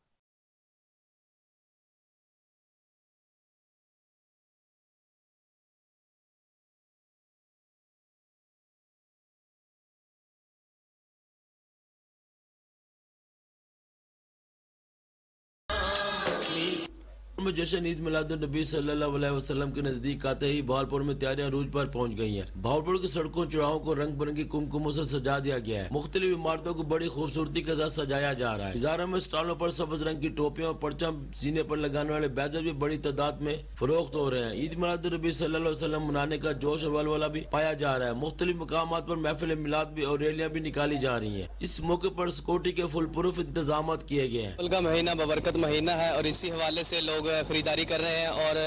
में जश्न ईद मिलादुन्नबी सल्लल्लाहु अलैहि वसल्लम के नजदीक आते ही भावलपुर में तैयारियां अरूज पर पहुंच गई हैं। भावलपुर की सड़कों चौराहों को रंग बिरंगी कुमकुमों से सजा दिया गया है। मुख्तलिफ इमारतों को बड़ी खूबसूरती के साथ सजाया जा रहा है। बाजारों में स्टॉलों पर सब्ज रंग की टोपियां और परचम सीने पर लगाने वाले बैजर भी बड़ी तादाद में फरोख्त हो रहे हैं। ईद मिलादुन्नबी सल्लल्लाहु अलैहि वसल्लम मनाने का जोश और वलवला भी पाया जा रहा है। मुख्तलिफ मकामात पर महफिल मिलाद भी और रैलियां भी निकाली जा रही है। इस मौके पर सिक्योरिटी के फुल प्रूफ इंतजाम किए गए हैं। का महीना बबरकत महीना है और इसी हवाले से लोग खरीदारी कर रहे हैं और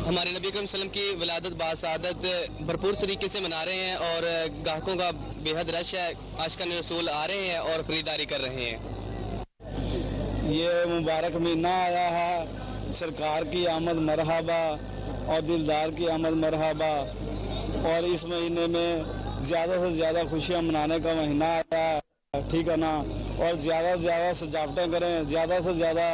हमारे नबी अकरम सल्लल्लाहु अलैहि वसल्लम की विलादत बासादत भरपूर तरीके से मना रहे हैं और ग्राहकों का बेहद रश है। आशिकान रसूल आ रहे हैं और ख़रीदारी कर रहे हैं। ये मुबारक महीना आया है, सरकार की आमद मरहबा और दिलदार की आमद मरहबा। और इस महीने में ज़्यादा से ज़्यादा खुशियाँ मनाने का महीना आया है, ठीक है ना। और ज़्यादा से ज़्यादा सजावटें करें, ज़्यादा से ज़्यादा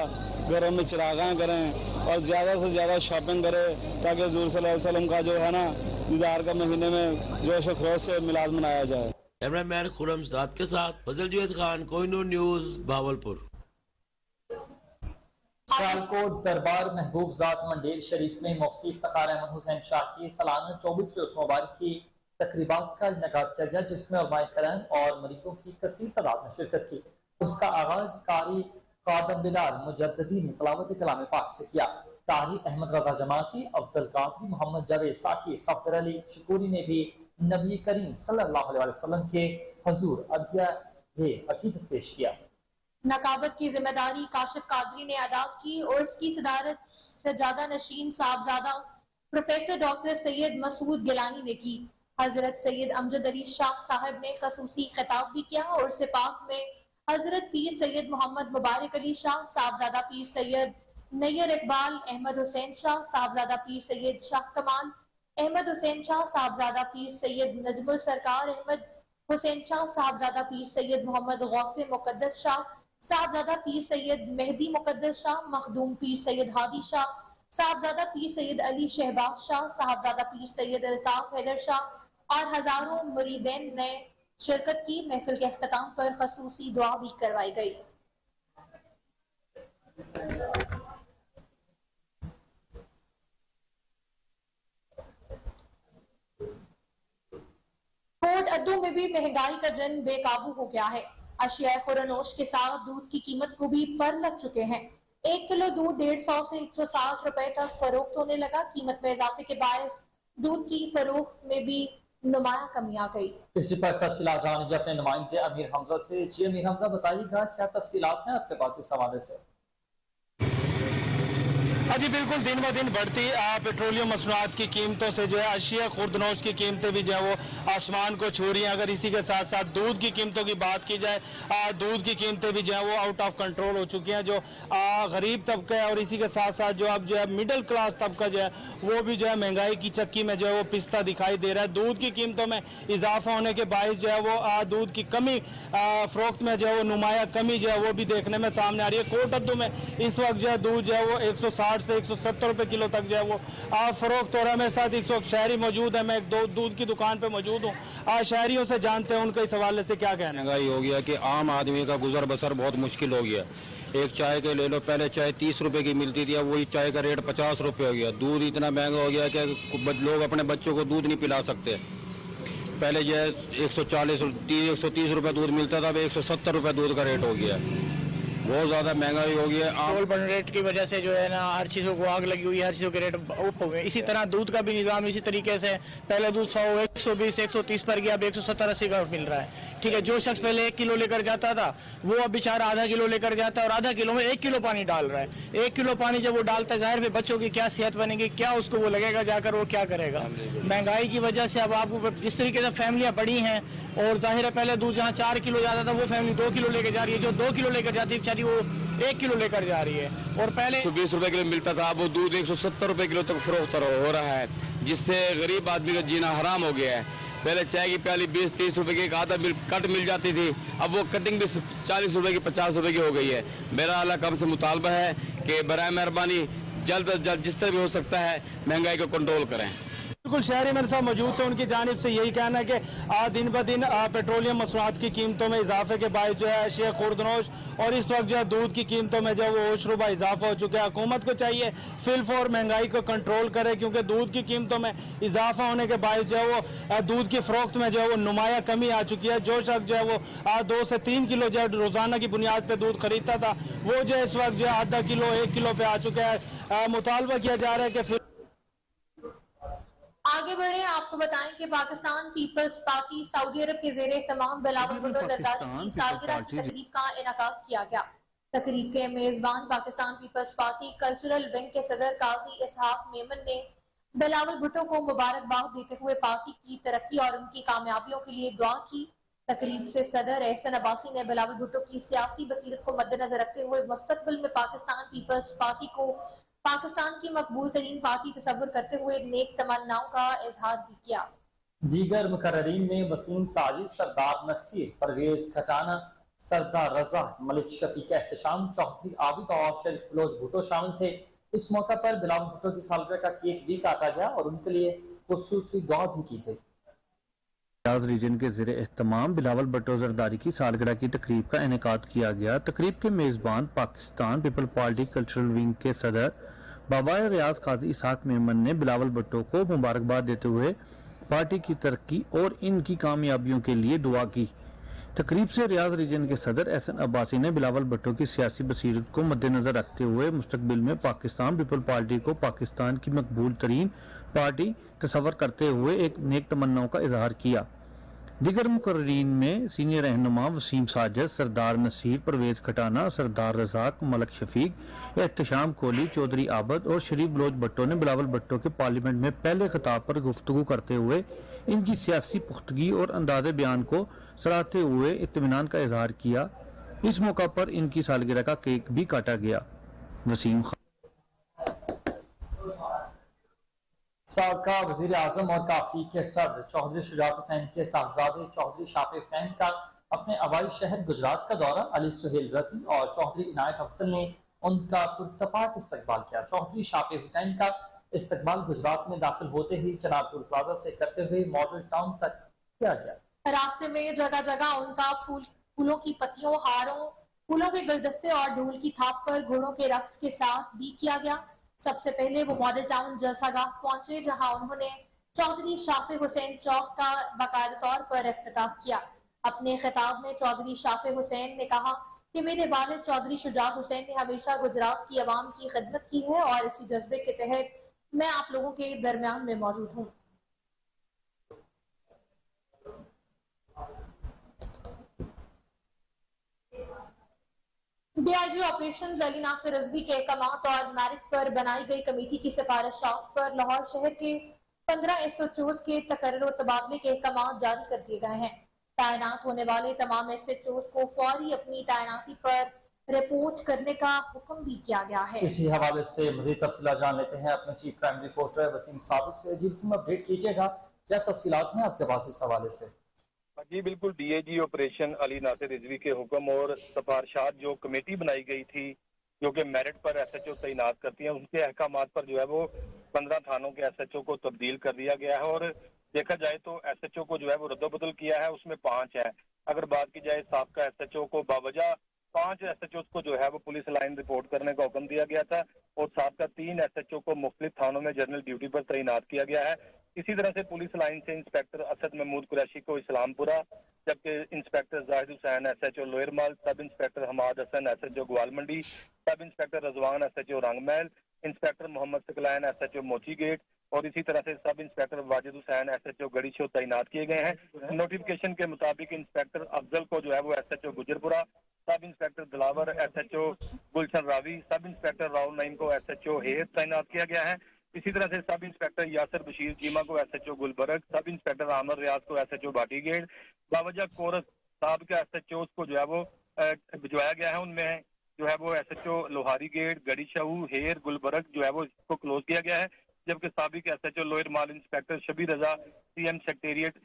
घरों में चिरागां करें और ज़्यादा से ज़्यादा शॉपिंग करें ताकि हुज़ूर सल्लल्लाहु अलैहि वसल्लम का जो है ना दीदार का महीने में जोश खरोश से मिलाद मनाया जाए। कैमरामैन खुर्रम सदात के साथ फजल जावेद खान, कोहिनूर न्यूज़, भावलपुर। सियालकोट दरबार महबूबजात मंडेर शरीफ में मुफ्ती इफ्तिखार अहमद हुसैन शाह की सालाना 24वीं उर्स मुबारक की तकरीबात का इनेकाद किया गया, जिसमें उलमाए करम और मरीजों की कसीर तादाद में शिरकत की। उसका आगाज कारी कादम बिलाल मुजद्दिदी ने तलावत कलाम पाक से किया। कारी अहमद रजा जमाती, अफजल कादरी, मोहम्मद जावेद साकी, सफदर अली शकूरी ने भी नबी करीम सल्लल्लाहु अलैहि वसल्लम के हुजूर अकीदत पेश किया। नकाबत की जिम्मेदारी काशिफ कादरी ने अदा की और उसकी सदारत सजादा नशीन साहबजादा प्रोफेसर डॉक्टर सैयद मसूद गिलानी ने की। हजरत सैयद अमजद अली शाह साहब ने खसूसी खिताब भी किया और सिपाक में हजरत पीर सैयद मोहम्मद मुबारक अली शाह, साहबजादा पीर सैयद नैयर इकबाल अहमद हुसैन शाह, साहबजादा पीर सैयद शाह कमान अहमद हुसैन शाह, साहबजादा पीर सैयद नजमुल सरकार अहमद हुसैन शाह, साहबजादा पीर सैयद मोहम्मद गौसे मुकद्दस शाह, साहबजादा पीर सैयद मेहदी मुकद्दस शाह, मखदूम पीर सैयद हादी शाह, साहबजादा पीर सैयद अली शहबाज शाह, साहबजादा पीर सैयद अल्ताफ हैदर शाह और हजारों मुरीदैन ने शिरकत की। महफिल के अख्ताम पर खसूसी दुआ भी करवाई गई। कोट अद्दू में भी महंगाई का जन बेकाबू हो गया है। अशिया खुरनोश के साथ दूध की कीमत को भी पर लग चुके हैं। 1 किलो दूध 150 से 160 रुपए तक फरोख्त होने लगा। कीमत में इजाफे के बायस दूध की फरोख्त में भी नुमाया कमी आ गई। इसी पर तफसीलात जानेंगे अपने नुमाइंदे अमीर हमजा से। जी अमीर हमजा, बताइएगा क्या तफसीलात हैं आपके पास इस हवाले से? जी बिल्कुल, दिन ब दिन बढ़ती पेट्रोलियम मसनूआत की कीमतों से जो है अशिया खुर्दनोश की कीमतें भी जो है वो आसमान को छू रही हैं। अगर इसी के साथ साथ दूध की कीमतों की बात की जाए, दूध की कीमतें भी जो है वो आउट ऑफ कंट्रोल हो चुकी हैं। जो गरीब तबका है और इसी के साथ साथ जो अब जो है मिडिल क्लास तबका जो है वो भी जो है महंगाई की चक्की में जो है वो पिसता दिखाई दे रहा है। दूध की कीमतों में इजाफा होने के बायस जो है वो दूध की कमी फरोख्त में जो है वो नुमाया कमी जो है वो भी देखने में सामने आ रही है। कोट अब्दू में इस वक्त जो है दूध जो है वो 160 से 170 रुपए किलो तक जो है वो फरोख्त हो रहा है। मेरे साथ एक शहरी मौजूद है, मैं एक दूध की दुकान पे मौजूद हूँ। शहरियों से जानते हैं उनका इस हवाले से क्या कहना है। महंगाई हो गया कि आम आदमी का गुजर बसर बहुत मुश्किल हो गया। एक चाय के ले लो, पहले चाय 30 रुपए की मिलती थी, अब वही चाय का रेट 50 रुपए हो गया। दूध इतना महंगा हो गया कि लोग अपने बच्चों को दूध नहीं पिला सकते। पहले जो है 130 रुपए दूध मिलता था, अब 170 रुपए दूध का रेट हो गया। बहुत ज़्यादा महंगाई हो गई है। पेट्रोल बढ़ रेट की वजह से जो है ना हर चीज़ों को आग लगी हुई है, हर चीज़ों के रेट अप हो गए। इसी तरह दूध का भी निज़ाम इसी तरीके से, पहले दूध 100, 120, 130 पर गया, अब 170-80 का मिल रहा है। ठीक है, जो शख्स पहले 1 किलो लेकर जाता था वो अब बेचारा आधा किलो लेकर जाता है और आधा किलो में 1 किलो पानी डाल रहा है। 1 किलो पानी जब वो डालता है, जाहिर है बच्चों की क्या सेहत बनेगी, क्या उसको वो लगेगा जाकर, वो क्या करेगा। महंगाई की वजह से अब आपको जिस तरीके से फैमिलियाँ बड़ी हैं और जाहिर है पहले दूध जहाँ 4 किलो जाता था वो फैमिली 2 किलो लेकर जा रही है, जो 2 किलो लेकर जाती है बेचारी वो 1 किलो लेकर जा रही है। और पहले 120 रुपए किलो मिलता था, अब वो दूध 170 रुपए किलो तक फरोख्त हो रहा है, जिससे गरीब आदमी का जीना हराम हो गया है। पहले चाय की प्याली 20-30 रुपए की एक आधा कट मिल जाती थी, अब वो कटिंग भी 40 रुपए की 50 रुपए की हो गई है। मेरा आला कम से मुतालबा है कि बराए मेहरबानी जल्द अज जल्द जिस तरह भी हो सकता है महंगाई को कंट्रोल करें। बिल्कुल, शहरी मेरे साथ मौजूद थे, उनकी जानिब से यही कहना है कि दिन ब दिन पेट्रोलियम मसनूआत की कीमतों में इजाफे के बायस जो है अशिया खुर्दनोश और इस वक्त जो है दूध की कीमतों में जो है वो होशरुबा इजाफा हो चुका है। हुकूमत को चाहिए फिलफौर महंगाई को कंट्रोल करे, क्योंकि दूध की कीमतों में इजाफा होने के बायस जो है वो दूध की फरोख्त में जो है वो नुमाया कमी आ चुकी है। जो शख्स जो है वो 2 से 3 किलो जो है रोजाना की बुनियाद पर दूध खरीदता था वो जो है इस वक्त जो है आधा किलो 1 किलो पे आ चुका है। मुतालबा किया जा रहा है कि आगे बढ़े, आपको बताएं कि पाकिस्तान पीपल्स पार्टी सऊदी अरब के ज़ेरे तमाम बिलावल भुट्टो जरदारी की सालगिरह की तकरीब का इनेकाद किया गया। तकरीब के मेजबान Pakistan People's Party cultural wing के सदर काजी इसहाक मेमन ने बिलावल भुट्टो को मुबारकबाद देते हुए पार्टी की तरक्की और उनकी कामयाबियों के लिए दुआ की। तकरीब से सदर एहसन अब्बासी ने बिलावल भुट्टो की सियासी बसीरत को मद्देनजर रखते हुए मुस्तकबिल में पाकिस्तान पीपल्स पार्टी को पाकिस्तान की मकबूल तरीन पार्टी तस्वुर करते हुए नेक तमन्नाओं का इजहार भी किया। दीगर मुकर्ररीन में वसीम साजिद, सरदार नसीर, परवेज खटाना, सरदार रजा, मलिक शफीक एहतशाम, चौधरी आबिद और शरीफ बलोच भुट्टो शामिल थे। इस मौका पर बिलावल भुट्टो की सालगिरह का केक भी काटा गया और उनके लिए खुसूसी दुआ भी की गई। रियाज रीजन के ज़ेरे एहतमाम बिलावल भुट्टो जरदारी की सालगिरह की तकरीब का इनेकाद किया गया। तकरीब के मेज़बान Pakistan people party cultural wing के सदर बाबा रियाज काजी इसहाक मेमन ने बिलावल भुट्टो को मुबारकबाद देते हुए पार्टी की तरक्की और इनकी कामयाबियों के लिए दुआ की। तकरीब से रियाज रीजन के सदर एहसन अब्बासी ने बिलावल भुट्टो की सियासी बसीरत को मद्देनजर रखते हुए मुस्तकबिल में पाकिस्तान पीपल पार्टी को पाकिस्तान की मकबूल तरीन पार्टी तस्वर करते हुए एक नेक तमन्नाओं का इजहार किया। दीगर मुकर्ररीन में सीनियर रहनुमा वसीम साजिद, सरदार नसीर, परवेज खटाना, सरदार रजाक, मलिक शफीक, एहतशाम कोहली, चौधरी आबद और शरीफ बलोच भुट्टो ने बिलावल भुट्टो के पार्लियामेंट में पहले खिताब पर गुफ्तगू करते हुए इनकी सियासी पुख्तगी और अंदाज़े बयान को सराहते हुए इत्मीनान का इजहार किया। इस मौका पर इनकी सालगिरह का केक भी काटा गया। वसीम साबका वज़ीर आज़म और काफी के सदर चौधरी शुजात हुसैन के साहबजादे चौधरी शाफी हुसैन का अपने आबाई शहर गुजरात का दौरा, अली सुहेल रज़ी और चौधरी इनायत अफजल ने उनका पुरतपाक इस्तकबाल किया। चौधरी शाफी हुसैन का इस्तकबाल गुजरात में दाखिल होते ही चनाबपुर प्लाजा से करते हुए मॉडल टाउन तक किया गया। रास्ते में जगह जगह उनका फूलों की पत्तियों, हारों, फूलों के गुलदस्ते और ढोल की थाप पर घोड़ों के रक्स के साथ भी किया गया। सबसे पहले वो मॉडल टाउन जलसागाह पहुंचे, जहां उन्होंने चौधरी शाफी हुसैन चौक का बाकायदा तौर पर इफ्तिताह किया। अपने खिताब में चौधरी शाफी हुसैन ने कहा कि मेरे वालिद चौधरी शुजात हुसैन ने हमेशा गुजरात की आवाम की खिदमत की है और इसी जज्बे के तहत मैं आप लोगों के दरमियान में मौजूद हूँ। DIG ऑपरेशन अली नासिर रिजवी के अहकामात और मेरिट पर बनाई गई कमेटी की सिफारिशात पर लाहौर शहर के 15 SHOs के तकर्रुर और तबादले के अहकामात जारी कर दिए गए हैं। तैनात होने वाले तमाम SHOs को फौरी अपनी तैनाती पर रिपोर्ट करने का हुक्म भी किया गया है। इसी हवाले से मज़ीद तफसीलात जान लेते हैं अपने चीफ क्राइम रिपोर्टर वसीम साबित से। जी वसीम, अपडेट कीजिएगा, क्या तफसीलात हैं आपके पास इस हवाले से? जी बिल्कुल, DIG ऑपरेशन अली नासिर रिजवी के हुक्म और सिफारिशात जो कमेटी बनाई गई थी जो कि मेरिट पर SHO तैनात करती है, उनके अहकामात पर जो है वो 15 थानों के SHO को तब्दील कर दिया गया है। और देखा जाए तो SHO को जो है वो रद्दोबदल किया है, उसमें 5 है। अगर बात की जाए साबका SHO को बावजह 5 SHOs को जो है वो पुलिस लाइन रिपोर्ट करने का हुक्म दिया गया था और साबका 3 SHO को मुख्तलिफ थानों में जनरल ड्यूटी पर तैनात किया गया है। इसी तरह से पुलिस लाइन से इंस्पेक्टर असद महमूद कुरैशी को इस्लामपुरा, जबकि inspector Zahid Hussain SHO Lower Mall, sub inspector Hammad Hassan SHO Gwalmandi, sub inspector Rizwan SHO Rangmahal, inspector Mohammad Saqlain SHO Mochi gate और इसी तरह से sub inspector Wajid Hussain SHO Garhi Shahu तैनात किए गए हैं। नोटिफिकेशन के मुताबिक इंस्पेक्टर अफजल को जो है वो SHO Gujarpura, sub inspector Dilawar SHO गुलशन रावी, सब इंस्पेक्टर राहुल नईम को SHO हेर तैनात किया गया है। इसी तरह से सब इंस्पेक्टर यासर बशीर चीमा को SHO गुलबर्ग, सब इंस्पेक्टर आमर रियाज को SHO बाटीगेट, बावजह कोरस साहब के SHOs को जो है वो भिजवाया गया है। उनमें जो है वो SHO लोहारी गेट, गड़ी शाहू, हेर, गुलबर्ग जो है वो इसको क्लोज किया गया है। जबकि साबिक SHO lower mall inspector Shabir Raza, CM secretariat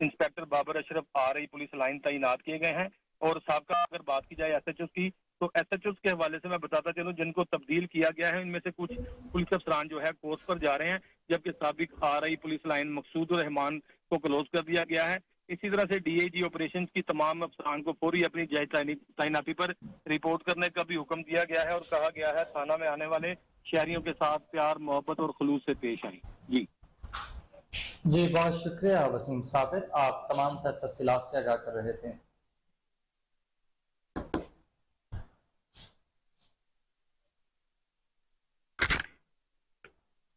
inspector Babar Ashraf RI police line तैनात किए गए हैं। और साबका अगर बात की जाए SHOs की, तो SHOs के हवाले से मैं बताता चलूं जिनको तब्दील किया गया है, इनमें से कुछ पुलिस अफसरान जो है कोर्स पर जा रहे हैं, जबकि साबिक RI पुलिस लाइन मकसूद रहमान को क्लोज कर दिया गया है। इसी तरह से DIG ऑपरेशन की तमाम अफसरान को पूरी अपनी जायज तैनाती पर रिपोर्ट करने का भी हुक्म दिया गया है और कहा गया है थाना में आने वाले शहरियों के साथ प्यार, मोहब्बत और खुलूस से पेश आए। जी बहुत शुक्रिया वसीम साबित, आप तमाम तफसीलात से आगाह कर रहे थे।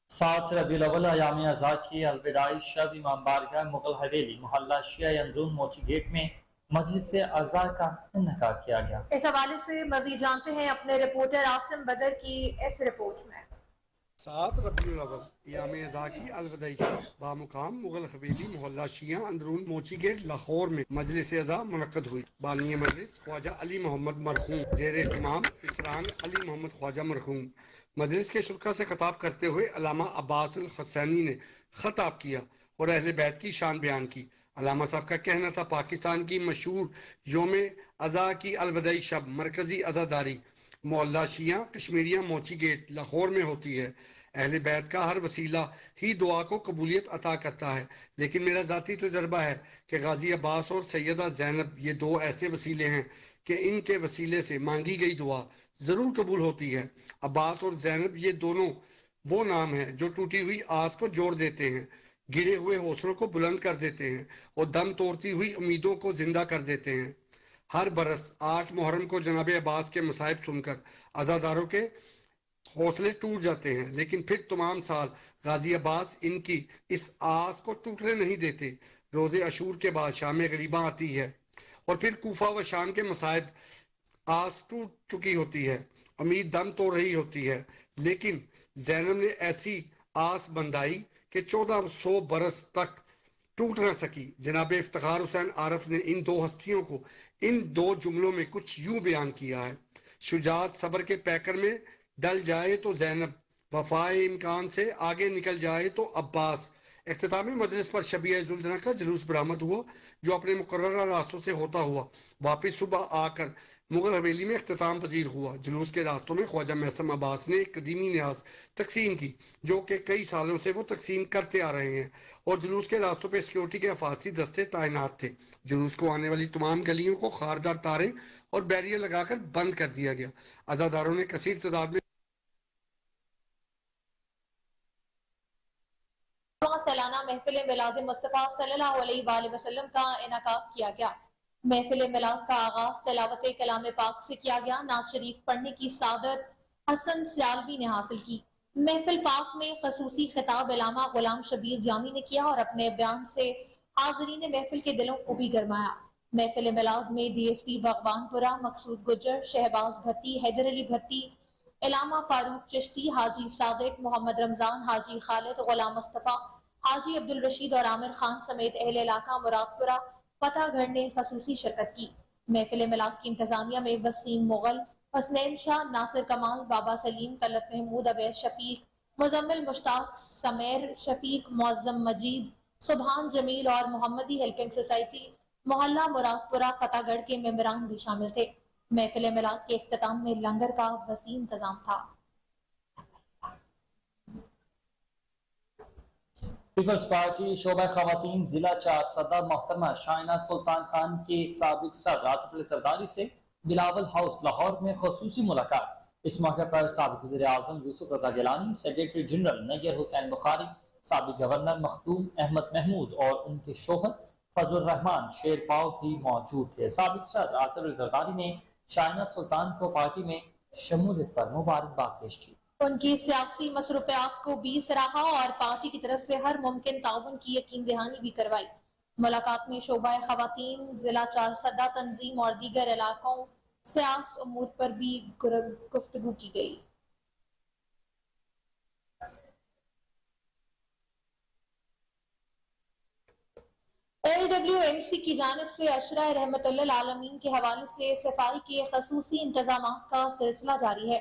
7 रबीउल अव्वल अयाम अज़ा की अलविदाई शब इमाम बारगाह मुगल हवेली मोहल्ला शिया अंदरून मोची गेट में मजलिस अज़ा का इन्नेकाद किया गया। इस हवाले से मज़ीद जानते हैं अपने रिपोर्टर आसिम बदर की इस रिपोर्ट में। 7 रबीउल अव्वल अयाम अज़ा की अलविदाई बामुकाम मुगल हवेली मोहल्ला शिया अंदरून मोची गेट लाहौर में मजलिस अज़ा मुनक्कद हुई। बानी मजलिस ख्वाजा अली मोहम्मद मरहूम, ज़ेर इमाम इसरान अली मोहम्मद ख्वाजा मरहूम। मजलिस के शुरा से खिताब करते हुए अल्लामा अब्बास अल हसैनी ने खिताब किया और अहले बैत की शान बयान की। अल्लामा साहब का कहना था, पाकिस्तान की मशहूर योम अज़ा की अलविदाई शब मरकजी अज़ादारी मोहल्ला शिया कश्मीरिया मोची गेट लाहौर में होती है। अहले बैत का हर वसीला ही दुआ को कबूलियत अता करता है, लेकिन मेरा ज़ाती तजुर्बा है कि गाजी अब्बास और सैयदा ज़ैनब ये 2 ऐसे वसीले हैं कि इनके वसीले से मांगी गई दुआ ज़रूर कबूल होती है। अब्बास और ज़ैनब ये दोनों वो नाम हैं जो टूटी हुई आस को जोड़ देते हैं, गिरे हुए हौसलों को बुलंद कर देते हैं और दम तोड़ती हुई उम्मीदों को जिंदा कर देते हैं। हर बरस 8 मुहर्रम को जनाब अब्बास के मसाइब सुनकर अज़ादारों के हौसले टूट जाते हैं, लेकिन फिर तमाम साल गाजी अब्बास इनकी इस आस को टूटने नहीं देते। रोज़े अशूर के बाद शाम गरीबा आती है और फिर कूफा व शाम के मसाइब आस टूट चुकी होती है, उम्मीद दम तोड़ रही होती है, लेकिन ज़ैनब ने ऐसी आस बंधाई कि 1400 बरस तक टूट न सकी। जनाब इफ्तिखार हुसैन आरफ ने इन 2 हस्तियों को इन 2 जुमलों में कुछ यूं बयान किया है। शुजात सब्र के पैकर में डल जाए तो ज़ैनब, वफाए इम्कान से आगे निकल जाए तो अब्बास। इख्तितामी मजलिस पर शबीए-ए-जुल्दना का जुलूस बरामद हुआ, जो अपने मुकर्ररा रास्तों से होता हुआ वापिस सुबह आकर मुगल हवेली में इख्तिताम पजीर हुआ। जुलूस के रास्तों में ख्वाजा महसम अब्बास ने एक कदीमी न्याज तकसीम की, जो कि कई सालों से वो तकसीम करते आ रहे हैं, और जुलूस के रास्तों पर सिक्योरिटी के अफासी दस्ते तैनात थे। जुलूस को आने वाली तमाम गलियों को खारदार तारे और बैरियर लगाकर बंद कर दिया गया। अज़ादारों ने कसीर तादाद में सालाना महफिल मिलाद मुस्तफ़ा सल्लल्लाहु अलैहि वसल्लम का इनेकाद किया गया। महफिल मिलाद का आगाज तिलावत कलाम पाक से किया गया। नात शरीफ पढ़ने की सादत हसन सियालवी ने हासिल की। महफिल पाक में खसूसी खिताब अल्लामा गुलाम शबीर जामी ने किया और अपने बयान से हाज़रीन महफिल के दिलों को भी गरमाया। महफिल मिलाद में DSP भगवानपुरा मकसूद गुज्जर, शहबाज भट्टी, हैदर अली भट्टी, इलामा फारूक चिश्ती, हाजी सादिक, मोहम्मद रमजान, हाजी खालिद, गुलाम मुस्तफ़ा, हाजी अब्दुल रशीद और आमिर खान समेत अहले इलाका मुरादपुरा फतहगढ़ ने खसूसी शिरकत की। महफिल मिलाद की इंतजामिया में वसीम मुगल, हसनैन शाह, नासिर कमाल, बाबा सलीम, तलत महमूद, अवैस शफीक, मुजम्मिल मुश्ताक, समेर शफीक, मुअज्जम मजीद, सुबहान जमील और मोहम्मदी हेल्पिंग सोसाइटी मोहल्ला मुरादपुरा फतहगढ़ के मेंबरान भी शामिल थे। महफिल मिलाद के इख्तिताम में लंगर का वसी इंतजाम था। पीपल्स पार्टी शोबा खवातीन जिला चार सदर मोहतरमा शाइना सुल्तान खान के साबिक सदर आसिफ अली जरदारी से बिलावल हाउस लाहौर में खसूसी मुलाकात। इस मौके पर साबिक वज़ीर आज़म यूसुफ रज़ा गिलानी, सेक्रेटरी जनरल नैयर हुसैन बुखारी, साबिक गवर्नर मखदूम अहमद महमूद और उनके शोहर फजलुर रहमान शेरपाव भी मौजूद थे। साबिक सदर आसिफ अली जरदारी ने शाइना सुल्तान को पार्टी में शमूलियत पर मुबारकबाद पेश की। उनकी सियासी मसरूफियात को भी सराहा और पार्टी की तरफ से हर मुमकिन ताउन की यकीन दहानी भी करवाई। मुलाकात में शोबा खवातीन जिला चार सदा तंजीम और दीगर इलाकों सियासी उमूर पर भी गुफ्तगू की गई। LWMC की जानिब से अशरा रहमतुल्लिल आलमीन के हवाले से सफाई के खसूसी इंतजाम का सिलसिला जारी है।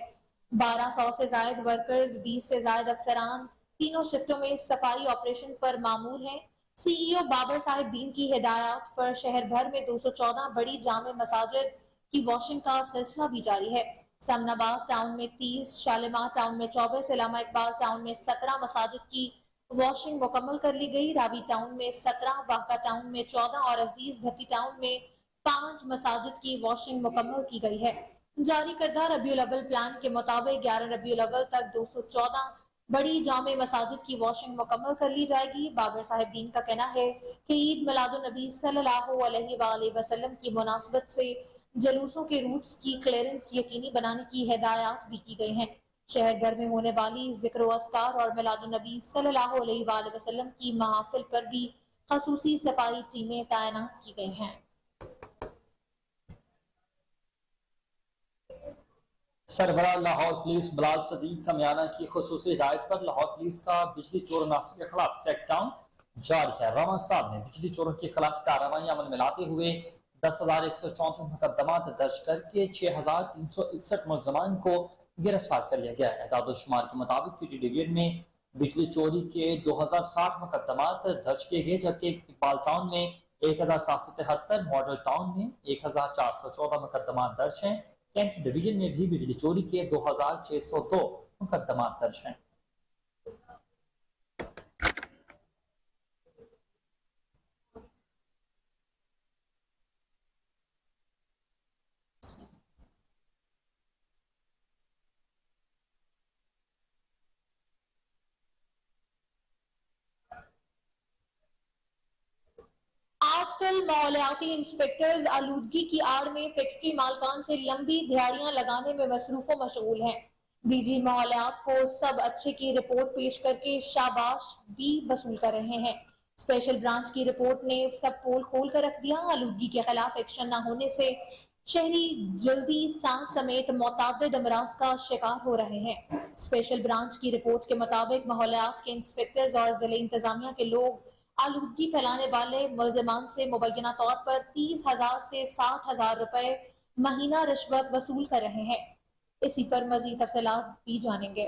1200 से जायद वर्कर्स, 20 से जायद अफसरान तीनों शिफ्टों में सफाई ऑपरेशन पर मामूर हैं। CEO बाबर साहिब दीन की हिदायत पर शहर भर में 214 बड़ी जामे मसाजिद की वॉशिंग का सिलसिला भी जारी है। समनाबाद टाउन में 30, शालिमार टाउन में 24, इलामा इकबाल टाउन में 17 मसाजिद की वॉशिंग मुकम्मल कर ली गई। रावी टाउन में 17, वाका टाउन में 14 और अजीज भट्टी टाउन में 5 मसाजिद की वॉशिंग मुकम्मल की गई है। जारी करदा रबीउल अव्वल प्लान के मुताबिक 11 रबीउल अव्वल तक 214 बड़ी जामे मसाजिद की वॉशिंग मुकम्मल कर ली जाएगी। बाबर साहिब दीन का कहना है कि ईद मिलादुन नबी सल्लल्लाहु अलैहि वसल्लम की मुनासबत से जलूसों के रूट्स की क्लियरेंस यकीनी बनाने की हिदायत भी की गई हैं। शहर भर में होने वाली जिक्र अस्कार और मिलादुन नबी सल्लल्लाहु अलैहि वसल्लम की महफिल पर भी खसूसी सफाई टीमें तैनात की गई हैं। सरबराह लाहौर पुलिस बिलाल सदीक कमियाना की खसूसी हिदायत पर लाहौर पुलिस का बिजली चोर नासिर के खिलाफ क्रैकडाउन जारी है। रवा साहब में बिजली चोरों के खिलाफ कार्रवाई अमल में लाते हुए 10,164 मुकदमा दर्ज करके 6,361 मुलजमान को गिरफ्तार कर लिया गया है। एदाद-ओ-शुमार के मुताबिक सिटी डिवीजन में बिजली चोरी के 2060 मुकदमा दर्ज किए गए, जबकि इकबाल टाउन में 1,773, मॉडल टाउन में 1,414 मुकदमा दर्ज हैं। कैंट डिवीजन में भी बिजली चोरी के 2,602 मुकदमा दर्ज हैं। आजकल माहौलियाती इंस्पेक्टर्स आलूदगी की आड़ में फैक्ट्री मालकान से लंबी दिहाड़ियां लगाने में मसरूफ व मशगूल हैं। DG माहौलियात को सब अच्छे की रिपोर्ट पेश करके शाबाश भी वसूल कर रहे हैं। स्पेशल ब्रांच की रिपोर्ट ने सब पोल खोल कर रख दिया। आलूदगी के खिलाफ एक्शन न होने से शहरी जल्दी सांस समेत मुताबिद अमराज का शिकार हो रहे हैं। स्पेशल ब्रांच की रिपोर्ट के मुताबिक माहौलियात के इंस्पेक्टर्स और जिले इंतजामिया के लोग आलूदगी फैलाने वाले मुलजमान से मुबैना तौर पर 30,000 से 60,000 रुपए महीना रिश्वत वसूल कर रहे हैं। इसी पर मजीद तफसीलात भी जानेंगे।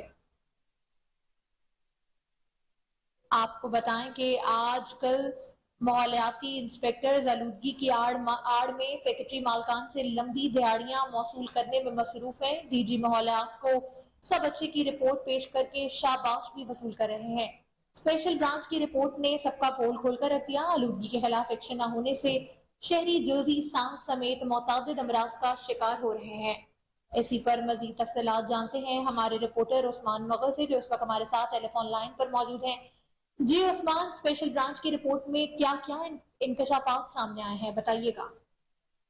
आपको बताएं कि आजकल माहौलियाती इंस्पेक्टर्स आलूदगी की आड़ में फैक्ट्री मालकान से लंबी दिहाड़ियां मौसूल करने में मसरूफ हैं। DG माहौलियात को सब अच्छे की रिपोर्ट पेश करके शाबाश भी वसूल कर रहे हैं। स्पेशल ब्रांच की रिपोर्ट ने सबका पोल खोलकर रख दिया। आलूदगी के खिलाफ एक्शन न होने से शहरी जल्दी सांस समेत मुताबिद अमराज का शिकार हो रहे हैं। इसी पर मजीद तफसीलात जानते हैं हमारे रिपोर्टर उस्मान मुगल से, जो इस वक्त हमारे साथ टेलीफोन लाइन पर मौजूद हैं। जी उस्मान, स्पेशल ब्रांच की रिपोर्ट में क्या क्या इंकशाफात सामने आए हैं, बताइएगा।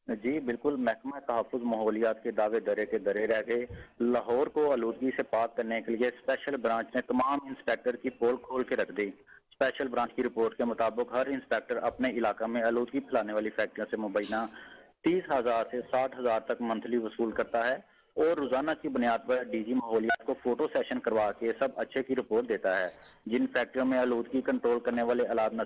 जी बिल्कुल, महकमा तहफ़्फ़ुज़ माहौलियात के दावे दरे रह गए। लाहौर को आलूदगी से पाक करने के लिए स्पेशल ब्रांच ने तमाम इंस्पेक्टर की पोल खोल के रख दी। स्पेशल ब्रांच की रिपोर्ट के मुताबिक हर इंस्पेक्टर अपने इलाका में आलूदगी फैलाने वाली फैक्ट्रियों से मुबैना 30,000 से 60,000 तक मंथली वसूल करता है और रोजाना की बुनियाद पर डीजी माहौलियात को फोटो सेशन करवा के सब अच्छे की रिपोर्ट देता है। जिन फैक्ट्रियों में आलूदगी कंट्रोल करने वाले आलात न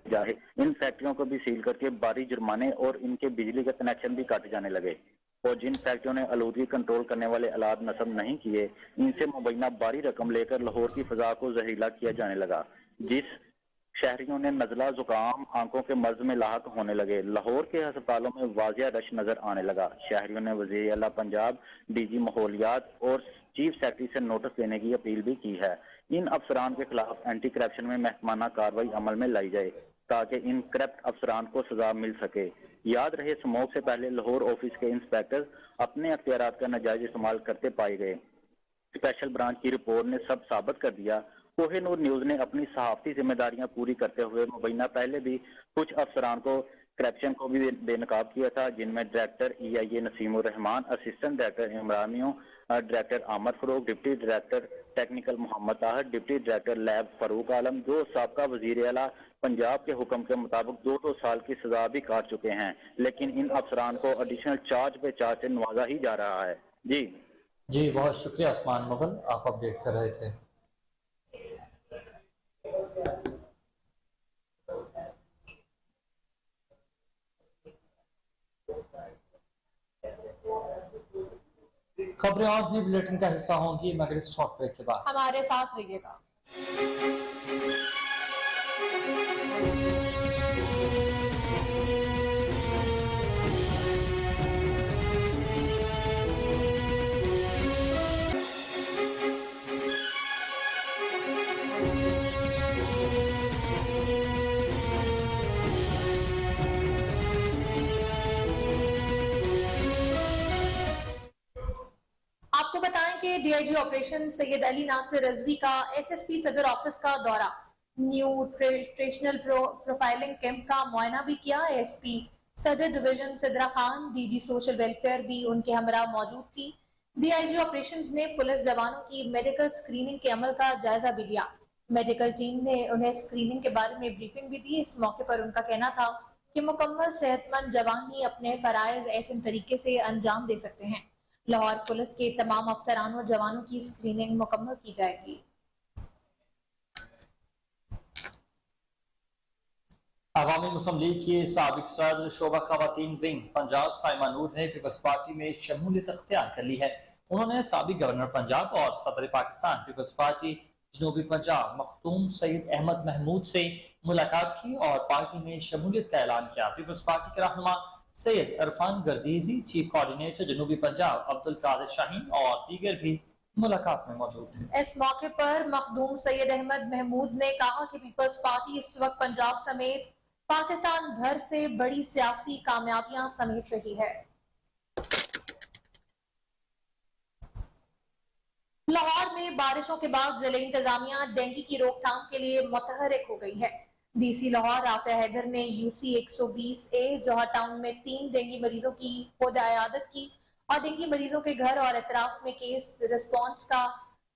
जाए, इन फैक्ट्रियों को भी सील करके भारी जुर्माने और इनके बिजली के कनेक्शन भी काटे जाने लगे। और जिन फैक्ट्रियों ने आलूदगी कंट्रोल करने वाले आलात नस्ब नहीं किए, इनसे मुबैना भारी रकम लेकर लाहौर की फजा को जहरीला किया जाने लगा, जिस शहरियों ने नजला, जुकाम, आंखों के मर्ज में लाहक होने लगे। लाहौर के अस्पतालों में वाजिया रश नजर आने लगा। शहरियों ने वज़ीर आला पंजाब, डीजी माहौलियात और चीफ सेक्रेटरी से नोटिस देने की अपील भी की है। इन अफसरान के खिलाफ एंटी करप्शन में महकमाना कार्रवाई अमल में लाई जाए ताकि इन करप्ट अफसरान को सजा मिल सके। याद रहे, स्मोक से पहले लाहौर ऑफिस के इंस्पेक्टर अपने अख्तियारात का नाजायज इस्तेमाल करते पाए गए। स्पेशल ब्रांच की रिपोर्ट ने सब साबित कर दिया। कोहिनूर न्यूज ने अपनी सहाफती जिम्मेदारियां पूरी करते हुए मुबैना पहले भी कुछ अफसरान को करप्शन को भी बेनकाब किया था, जिनमें director EIA Naseemur Rehman, assistant director इमरानियों, director Amir Farooq, deputy director technical Mohammad Tahir, deputy director lab Farooq Alam, जो साबका वजीर आला पंजाब के हुक्म के मुताबिक 2-2 साल की सजा भी काट चुके हैं, लेकिन इन अफसरान को एडिशनल चार्ज पे चार्ज से नवाजा ही जा रहा है। जी बहुत शुक्रिया उस्मान मुगल, आप अपडेट कर रहे थे। खबरें और भी बुलेटिन का हिस्सा होंगी मगर इस शॉर्ट ब्रेक के बाद। हमारे साथ रहिएगा। आपको बताएं कि DIG ऑपरेशन सैयद अली नासिर रिजवी का SSP सदर ऑफिस का दौरा, न्यूट्रिशनल प्रोफाइलिंग कैंप का मुआयना भी किया। ASP सदर division Sidra Khan, DG social welfare भी उनके हमरा मौजूद थी। DIG ऑपरेशंस ने पुलिस जवानों की मेडिकल स्क्रीनिंग के अमल का जायजा भी लिया। मेडिकल टीम ने उन्हें स्क्रीनिंग के बारे में ब्रीफिंग भी दी। इस मौके पर उनका कहना था कि मुकम्मल सेहतमंद जवान ही अपने फराइज ऐसे तरीके से अंजाम दे सकते हैं। लाहौर पुलिस के तमाम अफसरान और जवानों की स्क्रीनिंग मुकम्मल की जाएगी। अवामी मुस्लिम लीग के साबिक सदर शोबा खवातीन विंग पंजाब साइमा नूर ने पीपल्स पार्टी में शमूलियत अख्तियार कर ली है। उन्होंने साबिक गवर्नर पंजाब और सदर पाकिस्तान पीपल्स पार्टी जनूबी पंजाब मखदूम सईद अहमद महमूद से मुलाकात की और पार्टी में शमूलियत का ऐलान किया। पीपल्स पार्टी के रहनुमा सैयद इरफान गर्दीजी, चीफ कोऑर्डिनेटर जनूबी पंजाब अब्दुल कादिर शाहीन और दीगर भी मुलाकात में मौजूद थे। इस मौके पर मखदूम सैयद अहमद महमूद ने कहा कि पीपल्स पार्टी इस वक्त पंजाब समेत पाकिस्तान भर से बड़ी सियासी कामयाबियां समेट रही है। लाहौर में बारिशों के बाद जिले इंतजामिया डेंगू की रोकथाम के लिए मुतहरिक हो गई है। DC लाहौर राफिया हैदर ने UC 120A जौहर टाउन में 3 डेंगू मरीजों की खुद आयादत की और डेंगू मरीजों के घर और इतराफ में केस रिस्पॉन्स का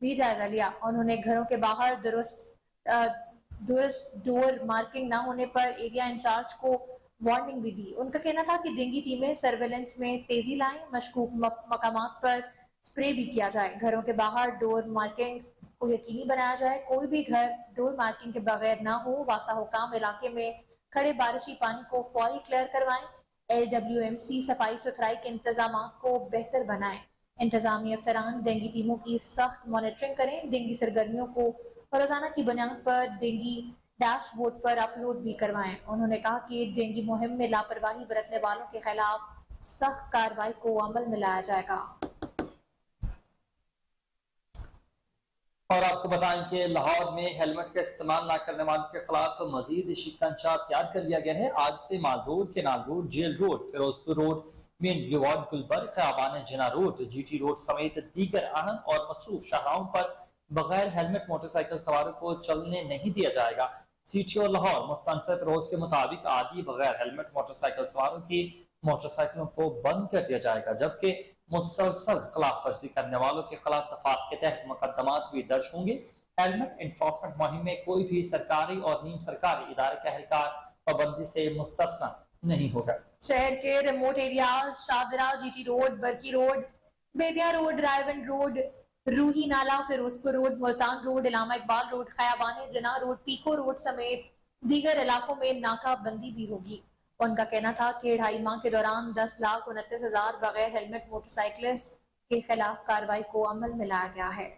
भी जायजा लिया। उन्होंने घरों के बाहर दुरुस्त डोर मार्किंग न होने पर एरिया इंचार्ज को वार्निंग भी दी। उनका कहना था कि डेंगू टीमें सर्वेलेंस में तेजी लाएं, मशकूक मकामात पर स्प्रे भी किया जाए, घरों के बाहर डोर मार्किंग को यकीनी बनाया जाए, कोई भी घर डोर मार्किंग के बगैर ना हो। वासा हुकाम इलाके में खड़े बारिशी पानी को फौरी क्लियर करवाएं। LWMC सफाई सुथराई के इंतजाम को बेहतर बनाएं। इंतजामी अफसरान डेंगू टीमों की सख्त मॉनिटरिंग करें। डेंगू सरगर्मियों को रोजाना की बुनियाद पर डेंगू डैशबोर्ड पर अपलोड भी करवाएं। उन्होंने कहा कि डेंगू मुहिम में लापरवाही बरतने वालों के खिलाफ सख्त कार्रवाई को अमल में लाया जाएगा। और आपको बताएं कि लाहौर में हेलमेट का इस्तेमाल न करने वालों के खिलाफ मजीद शिकंजा तैयार कर लिया गया है। आज से mall road, canal road, jail road, Ferozepur road, main boulevard, Gulberg, Khayaban Jinnah road, GT road समेत दीगर अहम और मसरूफ शाहराहों पर बगैर हेलमेट मोटरसाइकिल सवारों को चलने नहीं दिया जाएगा। CTO लाहौर मुस्तनफिर रोज के मुताबिक आदि बगैर हेलमेट मोटरसाइकिल सवारों की मोटरसाइकिलों को बंद कर दिया जाएगा, जबकि मुसलसल खिलाफ वर्जी करने वालों के खिलाफ दफात के तहत मुकदमात भी दर्ज होंगे। हेलमेट इन्फोर्समेंट मुहिम में कोई भी सरकारी और नीम सरकारी इदारे का एहलकार पाबंदी से मुस्तस्ना नहीं होगा। शहर के remote areas Shahdara, GT road, Barki road, Bedian road, Raiwind road, Rohi Nala, Ferozepur road, Multan road, Allama Iqbal road, Khayaban Jinnah road, pico road समेत दीगर इलाकों में नाकाबंदी भी होगी। उनका कहना था कि 2.5 माह के दौरान 10,29,000 बगैर हेलमेट मोटरसाइकिलिस्ट के खिलाफ कार्रवाई को अमल में लाया गया है।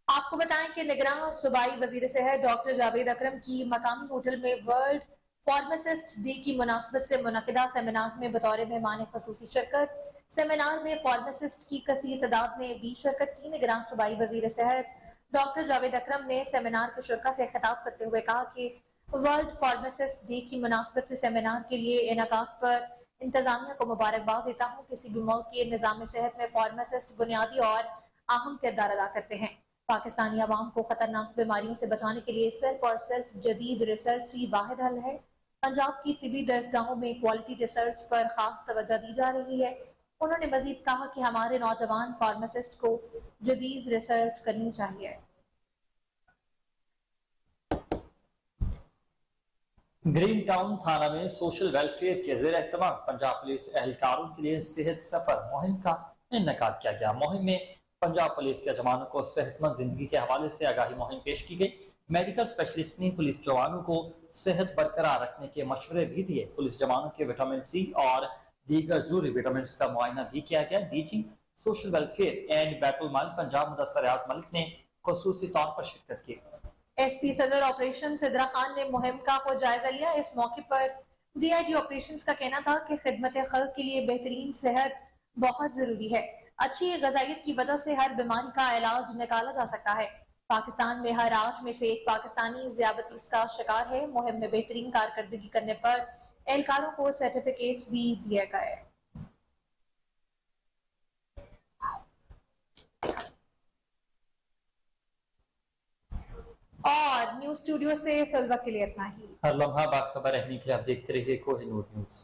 आपको बताएं कि निगरान सूबाई वजीर सेहत डॉक्टर जावेद अकरम की मकामी होटल में वर्ल्ड फार्मासिस्ट डे की मुनासबत से मुनक़िदा सेमिनार में बतौर मेहमान ख़ुसूसी शिरकत। सेमिनार में फार्मासिस्ट की कसीर तादाद ने भी शिरकत की। निगरान सूबाई वजीर सेहत डॉक्टर जावेद अकरम ने सेमिनार के शुरा से खिताब करते हुए कहा कि वर्ल्ड फार्मासिस्ट डे की मुनासबत से सेमिनार के लिए इनेकाद पर इंतजामिया को मुबारकबाद देता हूँ। किसी भी मुल्क के निज़ाम सेहत में फार्मासिस्ट बुनियादी और अहम किरदार अदा करते हैं। पाकिस्तानी अवाम को खतरनाक बीमारियों से बचाने के लिए सिर्फ और सिर्फ जदीद रिसर्च ही वाहिद हल है। पंजाब की तिबी दरसगाहों में क्वालिटी रिसर्च पर खास तवज्जो दी जा रही है। उन्होंने मजीद कहा कि हमारे नौजवान फार्मासिस्ट को जदीद रिसर्च करनी चाहिए। ग्रीन टाउन थाना में सोशल वेलफेयर के ज़ेर एहतमाम पंजाब पुलिस एहलकारों के लिए सेहत सफर मुहिम का इनेकाद किया गया। मुहिम में पंजाब पुलिस के जवानों को सेहतमंद जिंदगी के हवाले से आगाही मुहिम पेश की गई। मेडिकल स्पेशलिस्ट ने पुलिस जवानों को सेहत बरकरार रखने के मशवरे भी दिए। पुलिस जवानों के विटामिन सी और दीगर जरूरी विटामिन का मुआयना भी किया गया। DG social welfare and Baitul Mal Punjab Mudassar Riaz Malik ने खुसूसी तौर पर शिरकत की। एसपी सदर ऑपरेशन सिद्रा खान ने मुहिम का खुद जायजा लिया। इस मौके पर डीआईजी ऑपरेशन का कहना था कि खिदमत खल्क के लिए बेहतरीन सेहत बहुत जरूरी है। अच्छी ग़िज़ाइयत की वजह से हर बीमारी का इलाज निकाला जा सकता है। पाकिस्तान में हर 8 में से एक पाकिस्तानी ज़ियाबतीस का शिकार है। मुहिम में बेहतरीन कारकर्दगी करने पर एहलकारों को सर्टिफिकेट्स भी दिए गए। और न्यूज़ स्टूडियो से फिल वक्त के लिए इतना ही। हर लम्हा बाखबर रहने के लिए आप देखते रहिए कोहिनूर न्यूज़।